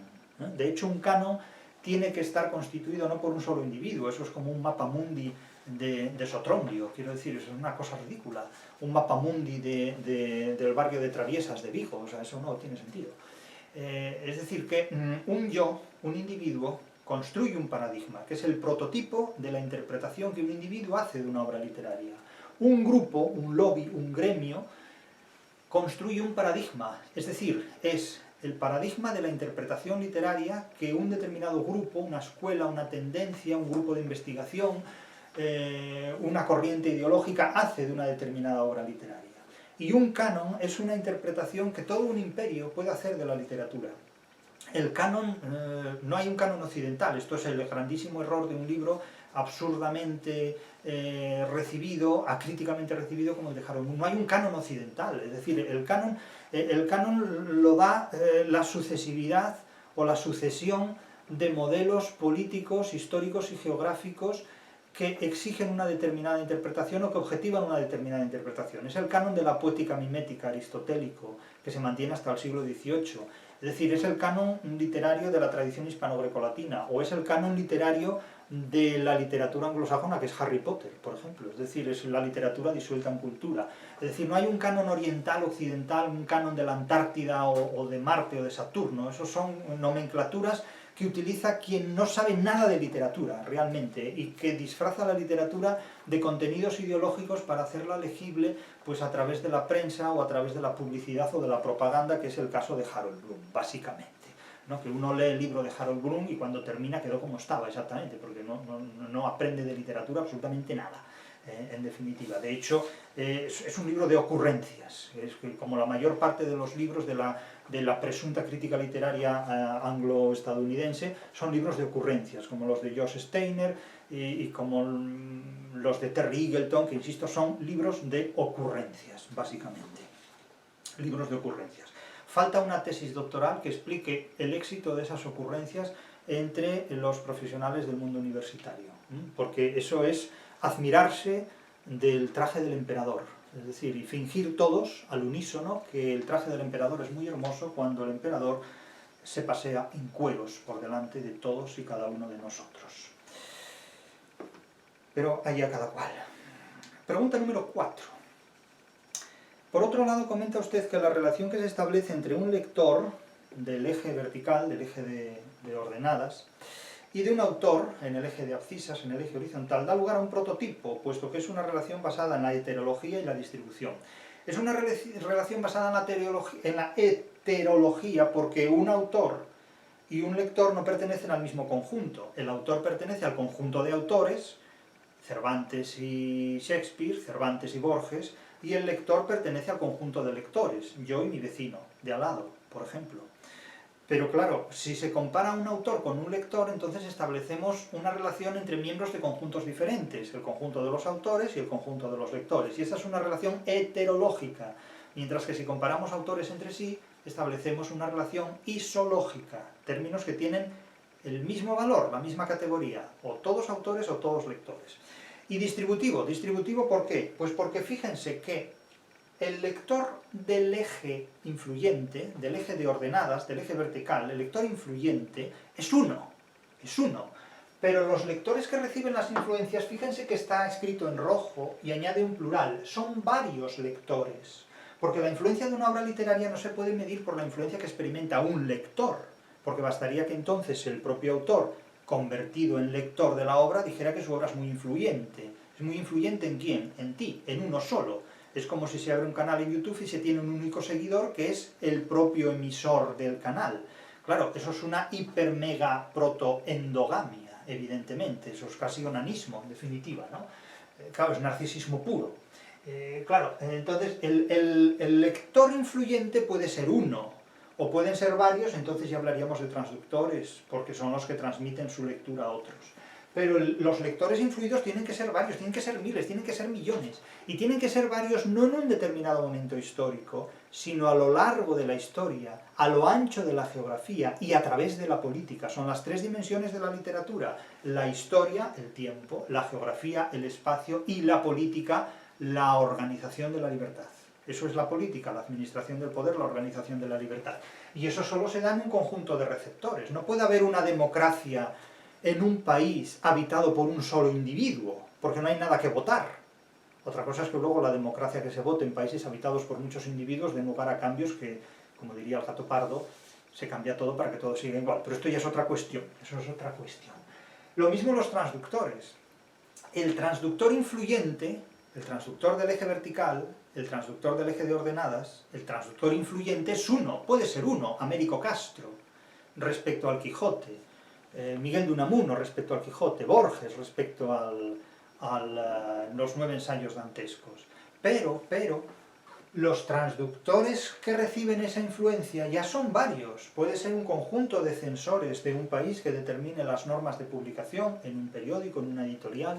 Speaker 1: De hecho, un canon tiene que estar constituido no por un solo individuo, eso es como un mapamundi de Sotrondio, quiero decir, eso es una cosa ridícula. Un mapamundi del barrio de Traviesas de Vigo, o sea, eso no tiene sentido. Es decir, que un yo, un individuo, construye un paradigma, que es el prototipo de la interpretación que un individuo hace de una obra literaria. Un grupo, un lobby, un gremio, construye un paradigma, es decir, es el paradigma de la interpretación literaria que un determinado grupo, una escuela, una tendencia, un grupo de investigación, una corriente ideológica hace de una determinada obra literaria. Y un canon es una interpretación que todo un imperio puede hacer de la literatura. El canon, no hay un canon occidental, esto es el grandísimo error de un libro absurdamente recibido, acríticamente recibido como el de Harold Bloom. No hay un canon occidental, es decir, el canon lo da la sucesividad o la sucesión de modelos políticos, históricos y geográficos que exigen una determinada interpretación o que objetivan una determinada interpretación. Es el canon de la poética mimética aristotélico, que se mantiene hasta el siglo XVIII. Es decir, es el canon literario de la tradición hispano-grecolatina, o es el canon literario de la literatura anglosajona, que es Harry Potter, por ejemplo. Es decir, es la literatura disuelta en cultura. Es decir, no hay un canon oriental, occidental, un canon de la Antártida o de Marte o de Saturno. Esos son nomenclaturas que utiliza quien no sabe nada de literatura, realmente, y que disfraza la literatura de contenidos ideológicos para hacerla legible pues, a través de la prensa o a través de la publicidad o de la propaganda, que es el caso de Harold Bloom, básicamente. ¿No? Que uno lee el libro de Harold Bloom y cuando termina quedó como estaba, exactamente, porque no aprende de literatura absolutamente nada. En definitiva. De hecho, es un libro de ocurrencias, es que, como la mayor parte de los libros de la presunta crítica literaria anglo-estadounidense, son libros de ocurrencias, como los de Josh Steiner y como los de Terry Eagleton, que insisto, son libros de ocurrencias, básicamente. Libros de ocurrencias. Falta una tesis doctoral que explique el éxito de esas ocurrencias entre los profesionales del mundo universitario, porque eso es admirarse del traje del emperador, es decir, y fingir todos al unísono que el traje del emperador es muy hermoso cuando el emperador se pasea en cueros por delante de todos y cada uno de nosotros. Pero allá cada cual. Pregunta número 4. Por otro lado, comenta usted que la relación que se establece entre un lector del eje vertical, del eje de ordenadas, y de un autor, en el eje de abscisas, en el eje horizontal, da lugar a un prototipo, puesto que es una relación basada en la heterología y la distribución. Es una relación basada en la heterología porque un autor y un lector no pertenecen al mismo conjunto. El autor pertenece al conjunto de autores, Cervantes y Shakespeare, Cervantes y Borges, y el lector pertenece al conjunto de lectores, yo y mi vecino, de al lado, por ejemplo. Pero claro, si se compara un autor con un lector, entonces establecemos una relación entre miembros de conjuntos diferentes, el conjunto de los autores y el conjunto de los lectores, y esa es una relación heterológica, mientras que si comparamos autores entre sí, establecemos una relación isológica, términos que tienen el mismo valor, la misma categoría, o todos autores o todos lectores. Y distributivo, ¿distributivo por qué? Pues porque fíjense que el lector del eje influyente, del eje de ordenadas, del eje vertical, el lector influyente es uno, pero los lectores que reciben las influencias, fíjense que está escrito en rojo y añade un plural, son varios lectores, porque la influencia de una obra literaria no se puede medir por la influencia que experimenta un lector, porque bastaría que entonces el propio autor, convertido en lector de la obra, dijera que su obra es muy influyente. ¿Es muy influyente en quién? En ti, en uno solo. Es como si se abre un canal en YouTube y se tiene un único seguidor que es el propio emisor del canal. Claro, eso es una hiper mega protoendogamia, evidentemente, eso es casi onanismo, en definitiva, ¿no? Claro, es narcisismo puro. Claro, entonces el lector influyente puede ser uno, o pueden ser varios, entonces ya hablaríamos de transductores, porque son los que transmiten su lectura a otros. Pero los lectores influidos tienen que ser varios, tienen que ser miles, tienen que ser millones. Y tienen que ser varios no en un determinado momento histórico, sino a lo largo de la historia, a lo ancho de la geografía y a través de la política. Son las tres dimensiones de la literatura. La historia, el tiempo, la geografía, el espacio y la política, la organización de la libertad. Eso es la política, la administración del poder, la organización de la libertad. Y eso solo se da en un conjunto de receptores. No puede haber una democracia en un país habitado por un solo individuo, porque no hay nada que votar. Otra cosa es que luego la democracia que se vote en países habitados por muchos individuos den lugar a cambios que, como diría el gato pardo, se cambia todo para que todo siga igual. Pero esto ya es otra cuestión, eso es otra cuestión. Lo mismo los transductores. El transductor influyente, el transductor del eje vertical, el transductor del eje de ordenadas, el transductor influyente es uno, puede ser uno, Américo Castro, respecto al Quijote, Miguel de Unamuno respecto al Quijote, Borges respecto a los 9 ensayos dantescos. Pero, los transductores que reciben esa influencia ya son varios. Puede ser un conjunto de censores de un país que determine las normas de publicación en un periódico, en una editorial,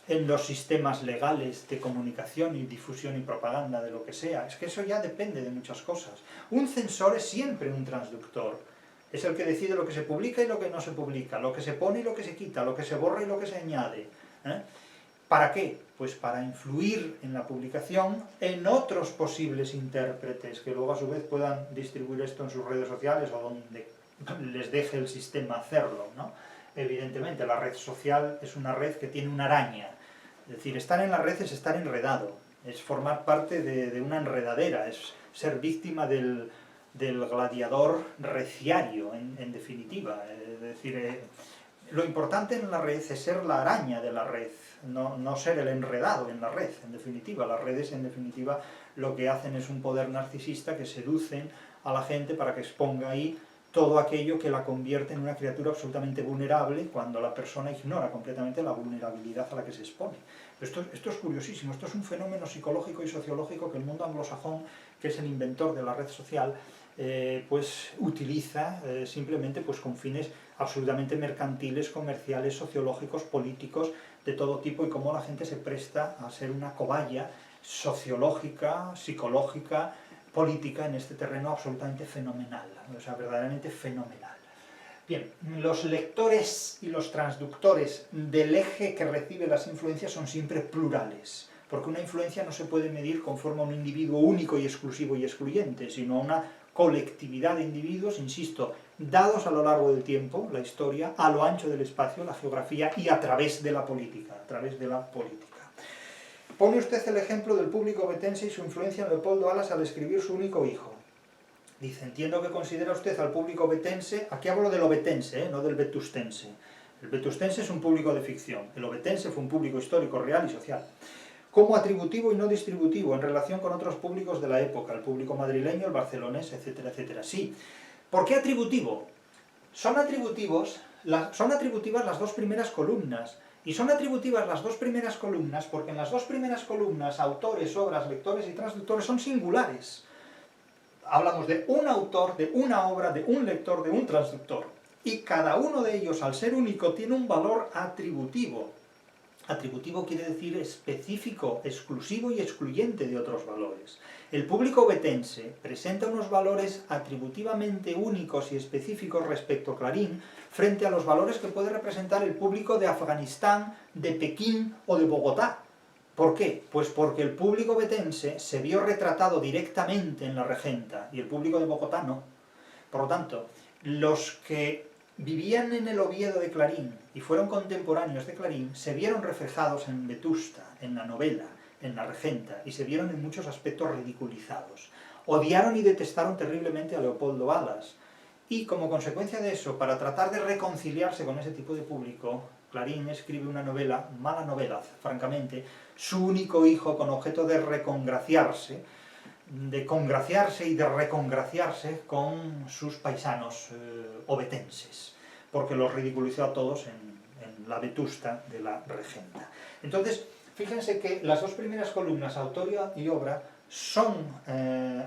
Speaker 1: en los sistemas legales de comunicación y difusión y propaganda de lo que sea. Es que eso ya depende de muchas cosas. Un censor es siempre un transductor. Es el que decide lo que se publica y lo que no se publica, lo que se pone y lo que se quita, lo que se borra y lo que se añade. ¿Para qué? Pues para influir en la publicación en otros posibles intérpretes, que luego a su vez puedan distribuir esto en sus redes sociales o donde les deje el sistema hacerlo, ¿no? Evidentemente, la red social es una red que tiene una araña. Es decir, estar en la red es estar enredado, es formar parte de una enredadera, es ser víctima del gladiador reciario, en definitiva. Es decir, lo importante en la red es ser la araña de la red, no ser el enredado en la red, en definitiva. Las redes, en definitiva, lo que hacen es un poder narcisista que seducen a la gente para que exponga ahí todo aquello que la convierte en una criatura absolutamente vulnerable cuando la persona ignora completamente la vulnerabilidad a la que se expone. Esto es curiosísimo, esto es un fenómeno psicológico y sociológico que el mundo anglosajón, que es el inventor de la red social, pues utiliza simplemente pues con fines absolutamente mercantiles, comerciales, sociológicos, políticos, de todo tipo, y cómo la gente se presta a ser una cobaya sociológica, psicológica, política en este terreno absolutamente fenomenal, o sea, verdaderamente fenomenal. Bien, los lectores y los transductores del eje que recibe las influencias son siempre plurales, porque una influencia no se puede medir conforme a un individuo único y exclusivo y excluyente, sino a una colectividad de individuos, insisto, dados a lo largo del tiempo, la historia, a lo ancho del espacio, la geografía y a través de la política, Pone usted el ejemplo del público ovetense y su influencia en Leopoldo Alas al escribir Su único hijo. Dice, entiendo que considera usted al público ovetense, aquí hablo del ovetense, no del vetustense. El vetustense es un público de ficción, el ovetense fue un público histórico, real y social. Como atributivo y no distributivo en relación con otros públicos de la época, el público madrileño, el barcelonés, etcétera, etcétera. Sí. ¿Por qué atributivo? Son atributivas las dos primeras columnas. Y son atributivas las dos primeras columnas porque en las dos primeras columnas autores, obras, lectores y transductores son singulares. Hablamos de un autor, de una obra, de un lector, de un transductor. Y cada uno de ellos, al ser único, tiene un valor atributivo. Atributivo quiere decir específico, exclusivo y excluyente de otros valores. El público ovetense presenta unos valores atributivamente únicos y específicos respecto a Clarín frente a los valores que puede representar el público de Afganistán, de Pekín o de Bogotá. ¿Por qué? Pues porque el público ovetense se vio retratado directamente en la regenta y el público de Bogotá no. Por lo tanto, los que vivían en el Oviedo de Clarín y fueron contemporáneos de Clarín se vieron reflejados en Vetusta, en la novela, en la regenta, y se vieron en muchos aspectos ridiculizados. Odiaron y detestaron terriblemente a Leopoldo Alas, y como consecuencia de eso, para tratar de reconciliarse con ese tipo de público, Clarín escribe una novela, mala novela, francamente, Su único hijo, con objeto de recongraciarse, y de recongraciarse con sus paisanos ovetenses, porque los ridiculizó a todos en la Vetusta de la regenta. Entonces, fíjense que las dos primeras columnas, autor y obra, son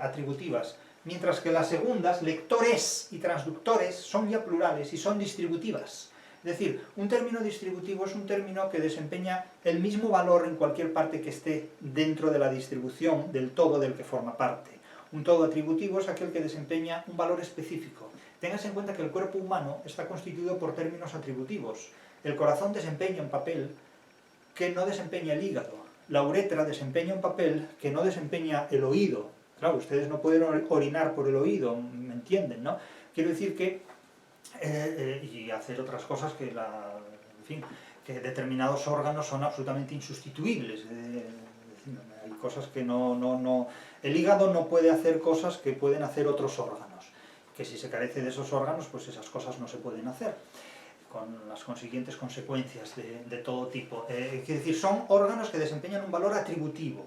Speaker 1: atributivas, mientras que las segundas, lectores y transductores, son ya plurales y son distributivas. Es decir, un término distributivo es un término que desempeña el mismo valor en cualquier parte que esté dentro de la distribución del todo del que forma parte. Un todo atributivo es aquel que desempeña un valor específico. Téngase en cuenta que el cuerpo humano está constituido por términos atributivos. El corazón desempeña un papel que no desempeña el hígado. La uretra desempeña un papel que no desempeña el oído. Claro, ustedes no pueden orinar por el oído, ¿me entienden, no? Quiero decir que y hacer otras cosas que, en fin, que determinados órganos son absolutamente insustituibles. Hay cosas que el hígado no puede hacer cosas que pueden hacer otros órganos, que si se carece de esos órganos, pues esas cosas no se pueden hacer, con las consiguientes consecuencias de todo tipo. Quiere decir, son órganos que desempeñan un valor atributivo.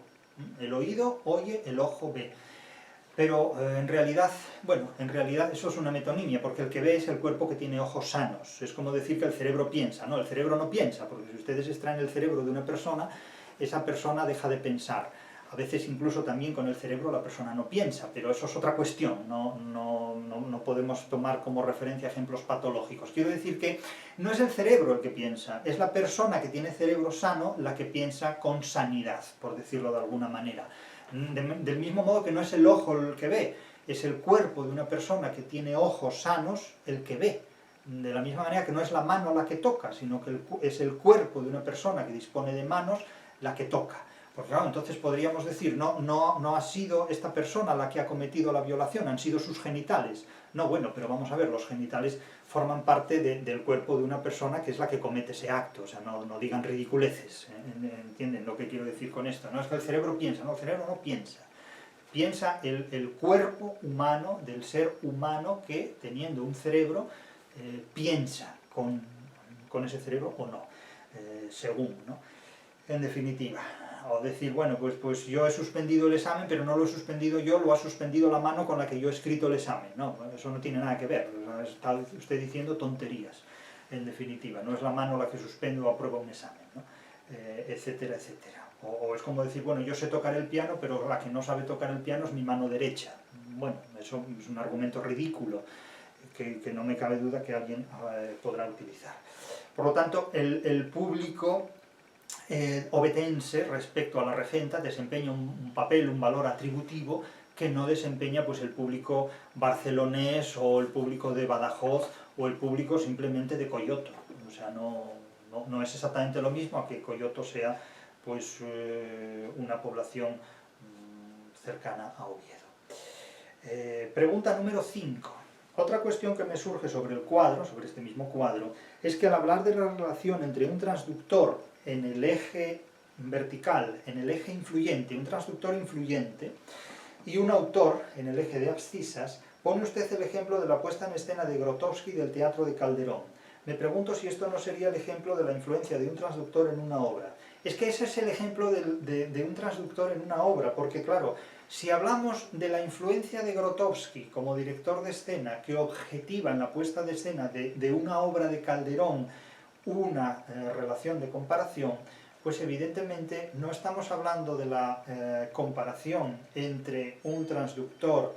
Speaker 1: El oído oye, el ojo ve. Pero en realidad eso es una metonimia, porque el que ve es el cuerpo que tiene ojos sanos. Es como decir que el cerebro piensa. No, el cerebro no piensa, porque si ustedes extraen el cerebro de una persona, esa persona deja de pensar. A veces incluso también con el cerebro la persona no piensa, pero eso es otra cuestión. No podemos tomar como referencia ejemplos patológicos. Quiero decir que no es el cerebro el que piensa, es la persona que tiene cerebro sano la que piensa con sanidad, por decirlo de alguna manera. Del mismo modo que no es el ojo el que ve, es el cuerpo de una persona que tiene ojos sanos el que ve. De la misma manera que no es la mano la que toca, sino que es el cuerpo de una persona que dispone de manos la que toca. Porque claro, entonces podríamos decir, no ha sido esta persona la que ha cometido la violación, han sido sus genitales. No, bueno, pero vamos a ver, los genitales forman parte del cuerpo de una persona que es la que comete ese acto, o sea, no digan ridiculeces, ¿entienden lo que quiero decir con esto? No es que el cerebro piensa, no, el cerebro no piensa. Piensa el cuerpo humano del ser humano que, teniendo un cerebro, piensa con ese cerebro o no, según, ¿no? En definitiva. O decir, bueno, pues yo he suspendido el examen, pero no lo he suspendido yo, lo ha suspendido la mano con la que yo he escrito el examen. No, eso no tiene nada que ver, está usted diciendo tonterías, en definitiva. No es la mano la que suspende o aprueba un examen, ¿no? Etcétera, etcétera. O es como decir, bueno, yo sé tocar el piano, pero la que no sabe tocar el piano es mi mano derecha. Bueno, eso es un argumento ridículo, que no me cabe duda que alguien podrá utilizar. Por lo tanto, el público ovetense respecto a la regenta desempeña un papel, un valor atributivo que no desempeña pues el público barcelonés o el público de Badajoz o el público simplemente de Coyoto. O sea, no es exactamente lo mismo a que Coyoto sea pues una población cercana a Oviedo. Pregunta número 5. Otra cuestión que me surge sobre el cuadro, sobre este mismo cuadro, es que al hablar de la relación entre un transductor en el eje vertical en el eje influyente, un transductor influyente, y un autor en el eje de abscisas, pone usted el ejemplo de la puesta en escena de Grotowski del Teatro de Calderón. Me pregunto si esto no sería el ejemplo de la influencia de un transductor en una obra. Es que ese es el ejemplo de un transductor en una obra, porque claro, si hablamos de la influencia de Grotowski como director de escena que objetiva en la puesta de escena de una obra de Calderón una relación de comparación, pues evidentemente no estamos hablando de la comparación entre un transductor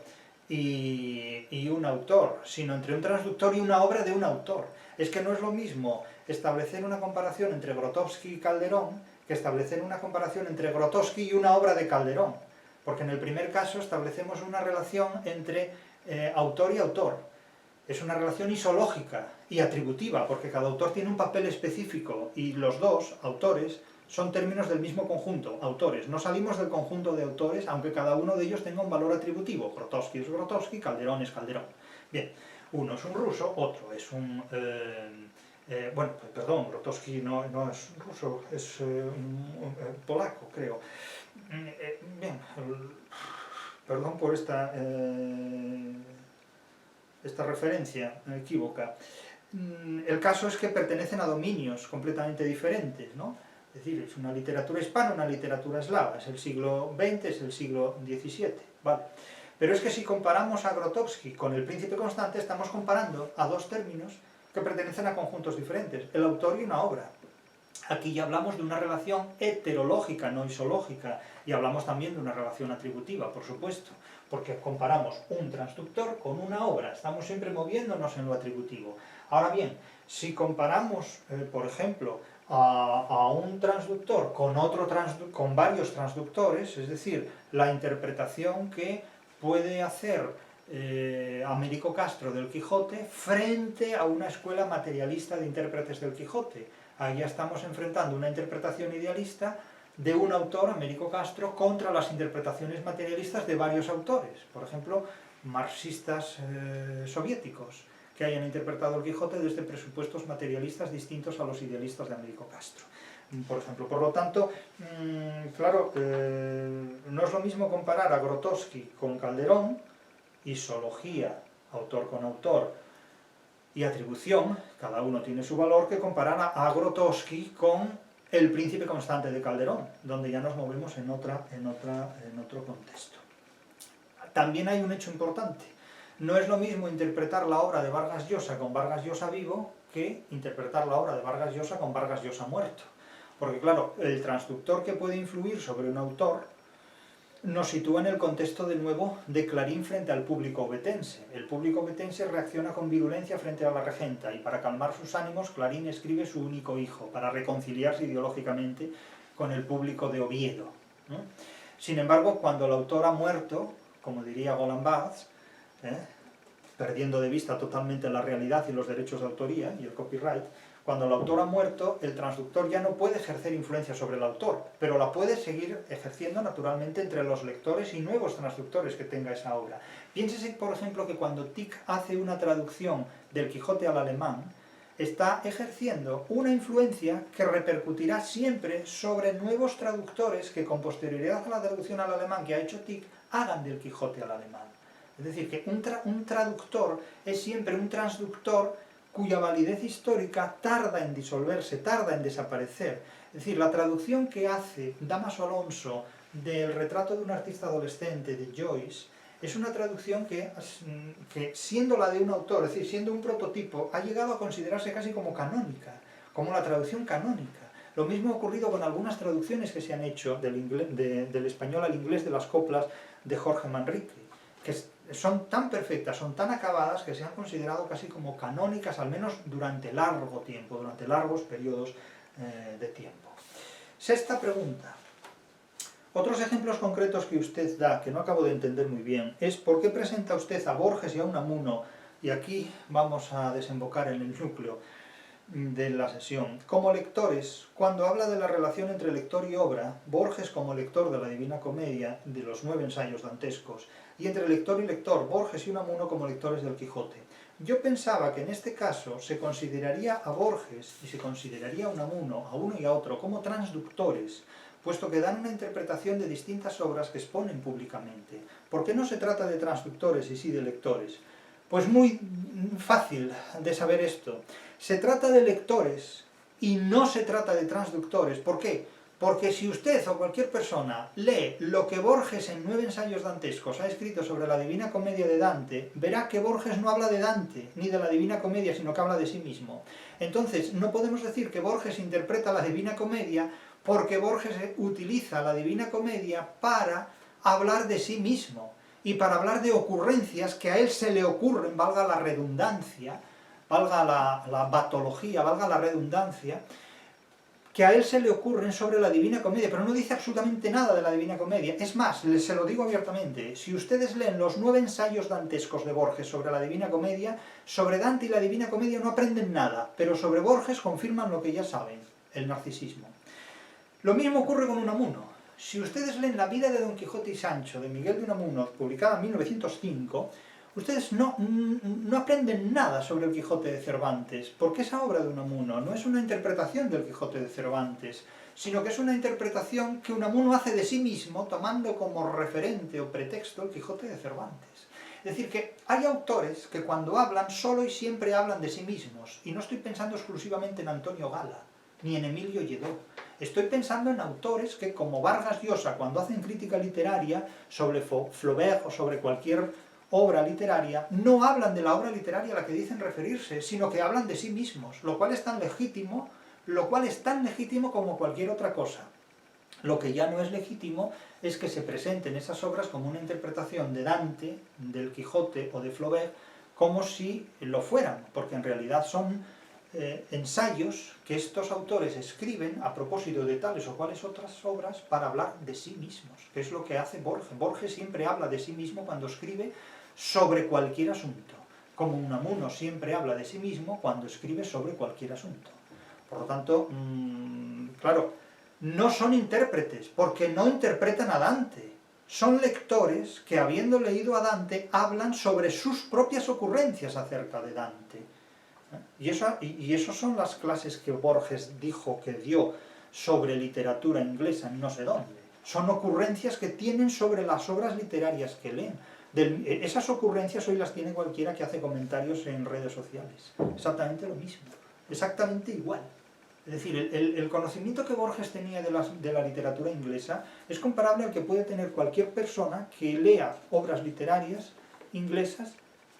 Speaker 1: y un autor, sino entre un transductor y una obra de un autor. Es que no es lo mismo establecer una comparación entre Grotowski y Calderón que establecer una comparación entre Grotowski y una obra de Calderón, porque en el primer caso establecemos una relación entre autor y autor. Es una relación isológica y atributiva, porque cada autor tiene un papel específico y los dos, autores, son términos del mismo conjunto, autores. No salimos del conjunto de autores, aunque cada uno de ellos tenga un valor atributivo. Grotowski es Grotowski, Calderón es Calderón. Bien, uno es un ruso, otro es un... bueno, perdón, Grotowski no es ruso, es polaco, creo. Bien, perdón por esta referencia equívoca. El caso es que pertenecen a dominios completamente diferentes, ¿no? Es decir, es una literatura hispana, una literatura eslava, es el siglo XX, es el siglo XVII, ¿vale? Pero es que si comparamos a Grotowski con el Príncipe Constante, estamos comparando a dos términos que pertenecen a conjuntos diferentes, el autor y una obra. Aquí ya hablamos de una relación heterológica, no isológica, y hablamos también de una relación atributiva, por supuesto, porque comparamos un transductor con una obra, estamos siempre moviéndonos en lo atributivo. Ahora bien, si comparamos, por ejemplo, a un transductor con varios transductores, es decir, la interpretación que puede hacer Américo Castro del Quijote frente a una escuela materialista de intérpretes del Quijote. Ahí ya estamos enfrentando una interpretación idealista de un autor, Américo Castro, contra las interpretaciones materialistas de varios autores, por ejemplo, marxistas soviéticos, que hayan interpretado el Quijote desde presupuestos materialistas distintos a los idealistas de Américo Castro, por ejemplo. Por lo tanto, claro, no es lo mismo comparar a Grotowski con Calderón, isología, autor con autor, y atribución, cada uno tiene su valor, que comparar a Grotowski con el Príncipe Constante de Calderón, donde ya nos movemos en otro contexto. También hay un hecho importante. No es lo mismo interpretar la obra de Vargas Llosa con Vargas Llosa vivo que interpretar la obra de Vargas Llosa con Vargas Llosa muerto. Porque claro, el transductor que puede influir sobre un autor nos sitúa en el contexto de nuevo de Clarín frente al público ovetense. El público ovetense reacciona con virulencia frente a la regenta y para calmar sus ánimos Clarín escribe Su único hijo, para reconciliarse ideológicamente con el público de Oviedo, ¿no? Sin embargo, cuando el autor ha muerto, como diría Golan Bass, perdiendo de vista totalmente la realidad y los derechos de autoría y el copyright, cuando el autor ha muerto, el transductor ya no puede ejercer influencia sobre el autor, pero la puede seguir ejerciendo naturalmente entre los lectores y nuevos transductores que tenga esa obra. Piénsese, por ejemplo, que cuando Tieck hace una traducción del Quijote al alemán, está ejerciendo una influencia que repercutirá siempre sobre nuevos traductores que con posterioridad a la traducción al alemán que ha hecho Tieck, hagan del Quijote al alemán. Es decir, que un traductor es siempre un transductor cuya validez histórica tarda en disolverse, tarda en desaparecer. Es decir, la traducción que hace Dámaso Alonso del Retrato de un artista adolescente de Joyce es una traducción que siendo la de un autor, es decir, siendo un prototipo, ha llegado a considerarse casi como canónica, como la traducción canónica. Lo mismo ha ocurrido con algunas traducciones que se han hecho del español al inglés de las coplas de Jorge Manrique, que son tan perfectas, son tan acabadas que se han considerado casi como canónicas, al menos durante largo tiempo, durante largos periodos de tiempo. Sexta pregunta. Otros ejemplos concretos que usted da, que no acabo de entender muy bien, es ¿por qué presenta usted a Borges y a Unamuno? Y aquí vamos a desembocar en el núcleo de la sesión. Como lectores, cuando habla de la relación entre lector y obra, Borges como lector de la Divina Comedia, de los 9 ensayos dantescos, y entre lector y lector, Borges y Unamuno como lectores del Quijote. Yo pensaba que en este caso se consideraría a Borges y se consideraría a Unamuno, a uno y a otro, como transductores, puesto que dan una interpretación de distintas obras que exponen públicamente. ¿Por qué no se trata de transductores y sí de lectores? Pues muy fácil de saber esto. Se trata de lectores y no se trata de transductores. ¿Por qué? Porque si usted o cualquier persona lee lo que Borges en 9 ensayos dantescos ha escrito sobre la Divina Comedia de Dante, verá que Borges no habla de Dante ni de la Divina Comedia, sino que habla de sí mismo. Entonces, no podemos decir que Borges interpreta la Divina Comedia porque Borges utiliza la Divina Comedia para hablar de sí mismo y para hablar de ocurrencias que a él se le ocurren, valga la redundancia, valga la batología, valga la redundancia, que a él se le ocurren sobre la Divina Comedia, pero no dice absolutamente nada de la Divina Comedia. Es más, se lo digo abiertamente, si ustedes leen los 9 ensayos dantescos de Borges sobre la Divina Comedia, sobre Dante y la Divina Comedia no aprenden nada, pero sobre Borges confirman lo que ya saben, el narcisismo. Lo mismo ocurre con Unamuno. Si ustedes leen La vida de Don Quijote y Sancho, de Miguel de Unamuno, publicada en 1905, ustedes no aprenden nada sobre el Quijote de Cervantes, porque esa obra de Unamuno no es una interpretación del Quijote de Cervantes, sino que es una interpretación que Unamuno hace de sí mismo, tomando como referente o pretexto el Quijote de Cervantes. Es decir, que hay autores que cuando hablan, solo y siempre hablan de sí mismos, y no estoy pensando exclusivamente en Antonio Gala, ni en Emilio Lledó. Estoy pensando en autores que, como Vargas Llosa, cuando hacen crítica literaria sobre Flaubert o sobre cualquier obra literaria, no hablan de la obra literaria a la que dicen referirse, sino que hablan de sí mismos, lo cual es tan legítimo como cualquier otra cosa. Lo que ya no es legítimo es que se presenten esas obras como una interpretación de Dante, del Quijote o de Flaubert, como si lo fueran, porque en realidad son ensayos que estos autores escriben a propósito de tales o cuales otras obras para hablar de sí mismos, que es lo que hace Borges. Borges siempre habla de sí mismo cuando escribe sobre cualquier asunto, como Unamuno siempre habla de sí mismo cuando escribe sobre cualquier asunto. Por lo tanto, claro, no son intérpretes, porque no interpretan a Dante. Son lectores que, habiendo leído a Dante, hablan sobre sus propias ocurrencias acerca de Dante. Y eso son las clases que Borges dijo que dio sobre literatura inglesa en no sé dónde. Son ocurrencias que tienen sobre las obras literarias que leen. Esas ocurrencias hoy las tiene cualquiera que hace comentarios en redes sociales. Exactamente lo mismo, exactamente igual. Es decir, el conocimiento que Borges tenía de la literatura inglesa es comparable al que puede tener cualquier persona que lea obras literarias inglesas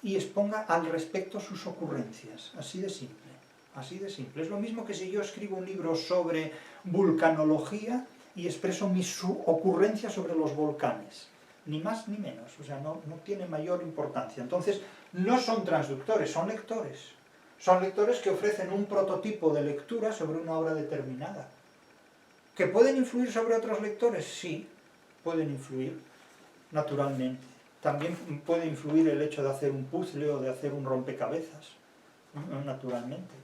Speaker 1: y exponga al respecto sus ocurrencias. Así de simple, así de simple. Es lo mismo que si yo escribo un libro sobre vulcanología y expreso mis ocurrencias sobre los volcanes. Ni más ni menos, o sea, no tiene mayor importancia. Entonces, no son transductores, son lectores. Son lectores que ofrecen un prototipo de lectura sobre una obra determinada. ¿Que pueden influir sobre otros lectores? Sí, pueden influir, naturalmente. También puede influir el hecho de hacer un puzzle o de hacer un rompecabezas, naturalmente.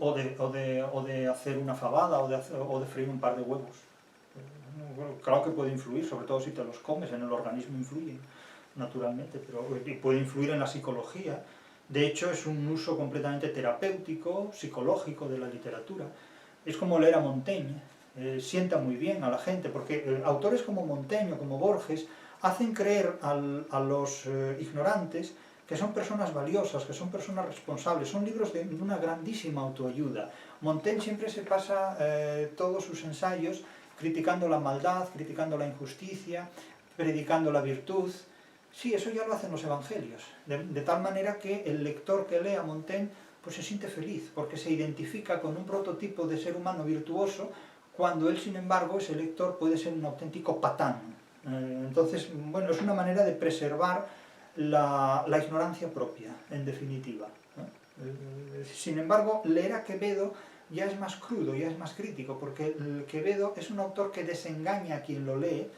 Speaker 1: O de hacer una fabada o de freír un par de huevos. Claro que puede influir, sobre todo si te los comes, en el organismo influye, naturalmente, pero puede influir en la psicología. De hecho, es un uso completamente terapéutico, psicológico de la literatura. Es como leer a Montaigne, sienta muy bien a la gente, porque autores como Montaigne o como Borges hacen creer a los ignorantes que son personas valiosas, que son personas responsables. Son libros de una grandísima autoayuda. Montaigne siempre se pasa todos sus ensayos criticando la maldad, criticando la injusticia, predicando la virtud. Sí, eso ya lo hacen los evangelios, de tal manera que el lector que lee a Montaigne pues se siente feliz, porque se identifica con un prototipo de ser humano virtuoso, cuando él, sin embargo, ese lector puede ser un auténtico patán. Entonces, bueno, es una manera de preservar la ignorancia propia, en definitiva. Sin embargo, leer a Quevedo ya es más crudo, ya es más crítico, porque Quevedo es un autor que desengaña a quien lo lee,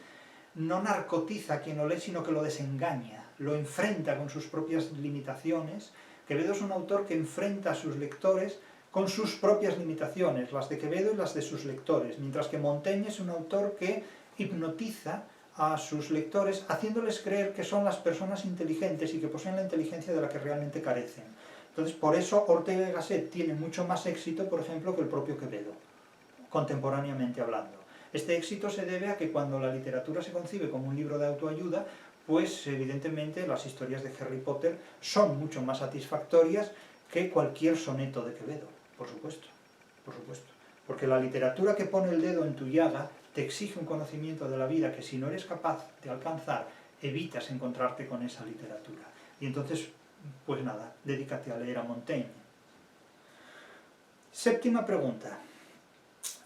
Speaker 1: no narcotiza a quien lo lee, sino que lo desengaña, lo enfrenta con sus propias limitaciones. Quevedo es un autor que enfrenta a sus lectores con sus propias limitaciones, las de Quevedo y las de sus lectores, mientras que Montaigne es un autor que hipnotiza a sus lectores, haciéndoles creer que son las personas inteligentes y que poseen la inteligencia de la que realmente carecen. Entonces, por eso Ortega y Gasset tiene mucho más éxito, por ejemplo, que el propio Quevedo, contemporáneamente hablando. Este éxito se debe a que cuando la literatura se concibe como un libro de autoayuda, pues evidentemente las historias de Harry Potter son mucho más satisfactorias que cualquier soneto de Quevedo, por supuesto, por supuesto. Porque la literatura que pone el dedo en tu llaga te exige un conocimiento de la vida que si no eres capaz de alcanzar, evitas encontrarte con esa literatura. Y entonces, pues nada, dedícate a leer a Montaigne. Séptima pregunta.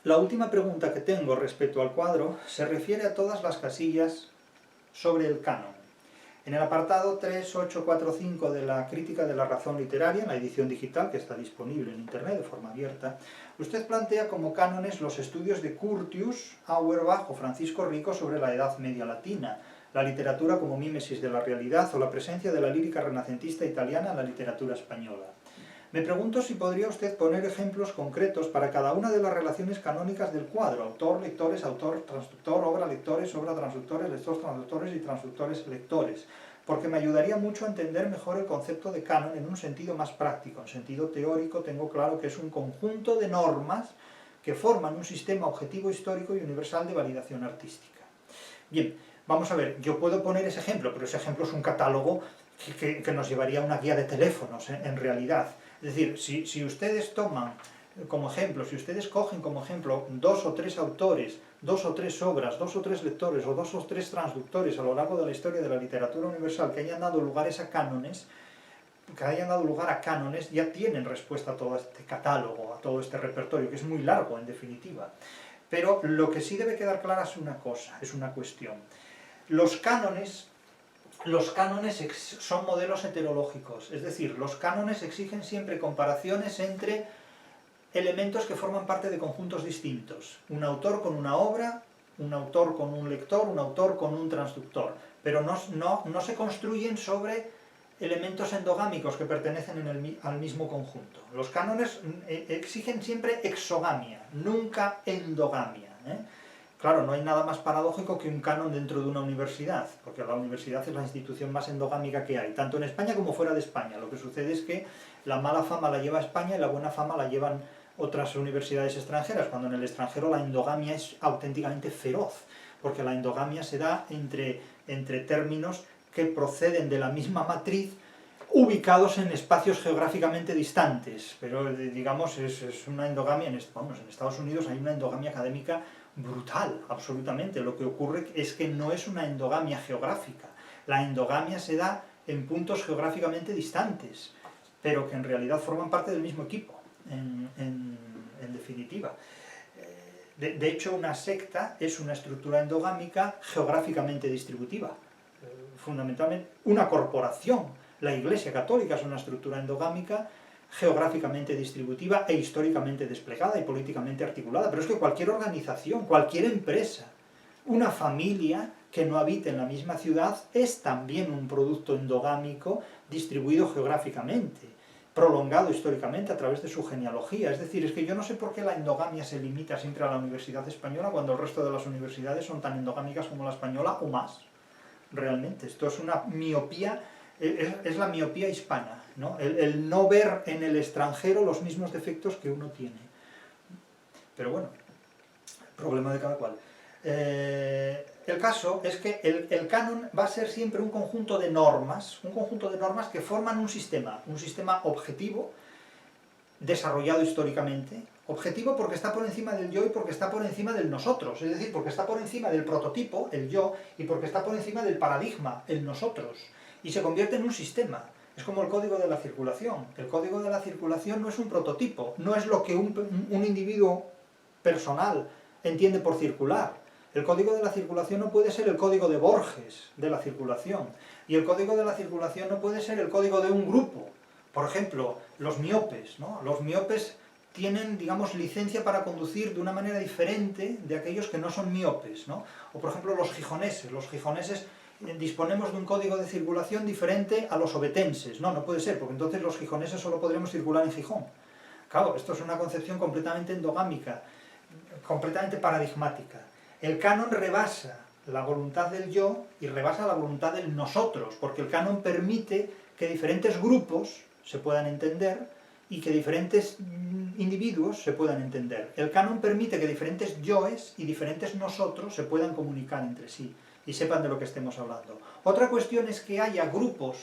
Speaker 1: La última pregunta que tengo respecto al cuadro se refiere a todas las casillas sobre el canon. En el apartado 3845 de la Crítica de la Razón Literaria, en la edición digital que está disponible en internet de forma abierta, usted plantea como cánones los estudios de Curtius, Auerbach o Francisco Rico sobre la Edad Media Latina, la literatura como mímesis de la realidad o la presencia de la lírica renacentista italiana en la literatura española. Me pregunto si podría usted poner ejemplos concretos para cada una de las relaciones canónicas del cuadro: autor, lectores, autor, transductor, obra, lectores, obra, transductores, lectores, transductores y transductores, lectores, porque me ayudaría mucho a entender mejor el concepto de canon en un sentido más práctico. En sentido teórico tengo claro que es un conjunto de normas que forman un sistema objetivo histórico y universal de validación artística. Bien, vamos a ver, yo puedo poner ese ejemplo, pero ese ejemplo es un catálogo que nos llevaría a una guía de teléfonos, en realidad. Es decir, si ustedes toman como ejemplo, si ustedes cogen como ejemplo 2 o 3 autores, 2 o 3 obras, 2 o 3 lectores o 2 o 3 transductores a lo largo de la historia de la literatura universal que hayan dado lugar a cánones, ya tienen respuesta a todo este catálogo, a todo este repertorio, que es muy largo en definitiva. Pero lo que sí debe quedar clara es una cosa, es una cuestión. Los cánones son modelos heterológicos, es decir, los cánones exigen siempre comparaciones entre elementos que forman parte de conjuntos distintos. Un autor con una obra, un autor con un lector, un autor con un transductor, pero no se construyen sobre elementos endogámicos que pertenecen al mismo conjunto. Los cánones exigen siempre exogamia, nunca endogamia, ¿eh? Claro, no hay nada más paradójico que un canon dentro de una universidad, porque la universidad es la institución más endogámica que hay, tanto en España como fuera de España. Lo que sucede es que la mala fama la lleva España y la buena fama la llevan otras universidades extranjeras, cuando en el extranjero la endogamia es auténticamente feroz, porque la endogamia se da entre términos que proceden de la misma matriz, ubicados en espacios geográficamente distantes, pero digamos es una endogamia, en Estados Unidos hay una endogamia académica brutal, absolutamente. Lo que ocurre es que no es una endogamia geográfica, la endogamia se da en puntos geográficamente distantes, pero que en realidad forman parte del mismo equipo, en definitiva. De hecho, una secta es una estructura endogámica geográficamente distributiva, fundamentalmente una corporación. La Iglesia Católica es una estructura endogámica geográficamente distributiva e históricamente desplegada y políticamente articulada, pero es que cualquier organización, cualquier empresa, una familia que no habite en la misma ciudad es también un producto endogámico distribuido geográficamente, prolongado históricamente a través de su genealogía. Es decir, es que yo no sé por qué la endogamia se limita siempre a la Universidad Española cuando el resto de las universidades son tan endogámicas como la española o más. Realmente, esto es una miopía, es la miopía hispana, ¿no? El no ver en el extranjero los mismos defectos que uno tiene. Pero bueno, problema de cada cual. El caso es que el canon va a ser siempre un conjunto de normas que forman un sistema objetivo, desarrollado históricamente, objetivo porque está por encima del yo y porque está por encima del nosotros, es decir, porque está por encima del prototipo, el yo, y porque está por encima del paradigma, el nosotros, y se convierte en un sistema. Es como el código de la circulación. El código de la circulación no es un prototipo, no es lo que un individuo personal entiende por circular. El código de la circulación no puede ser el código de Borges de la circulación, y el código de la circulación no puede ser el código de un grupo. Por ejemplo, los miopes, ¿no? Los miopes tienen, digamos, licencia para conducir de una manera diferente de aquellos que no son miopes, ¿no? O por ejemplo los gijoneses disponemos de un código de circulación diferente a los obetenses. No puede ser, porque entonces los gijoneses solo podremos circular en Gijón. Claro, esto es una concepción completamente endogámica, completamente paradigmática. El canon rebasa la voluntad del yo y rebasa la voluntad del nosotros, porque el canon permite que diferentes grupos se puedan entender y que diferentes individuos se puedan entender. El canon permite que diferentes yoes y diferentes nosotros se puedan comunicar entre sí y sepan de lo que estemos hablando. Otra cuestión es que haya grupos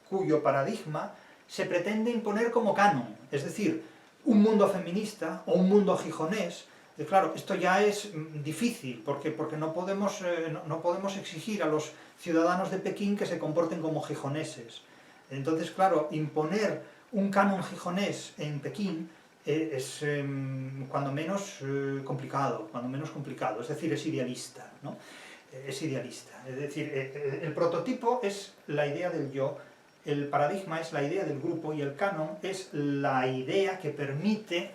Speaker 1: cuyo paradigma se pretende imponer como canon, es decir, un mundo feminista o un mundo gijonés. Claro, esto ya es difícil, porque no podemos exigir a los ciudadanos de Pekín que se comporten como gijoneses. Entonces, claro, imponer un canon gijonés en Pekín es cuando menos complicado, es decir, es idealista, ¿no? Es idealista, es decir, el prototipo es la idea del yo, el paradigma es la idea del grupo y el canon es la idea que permite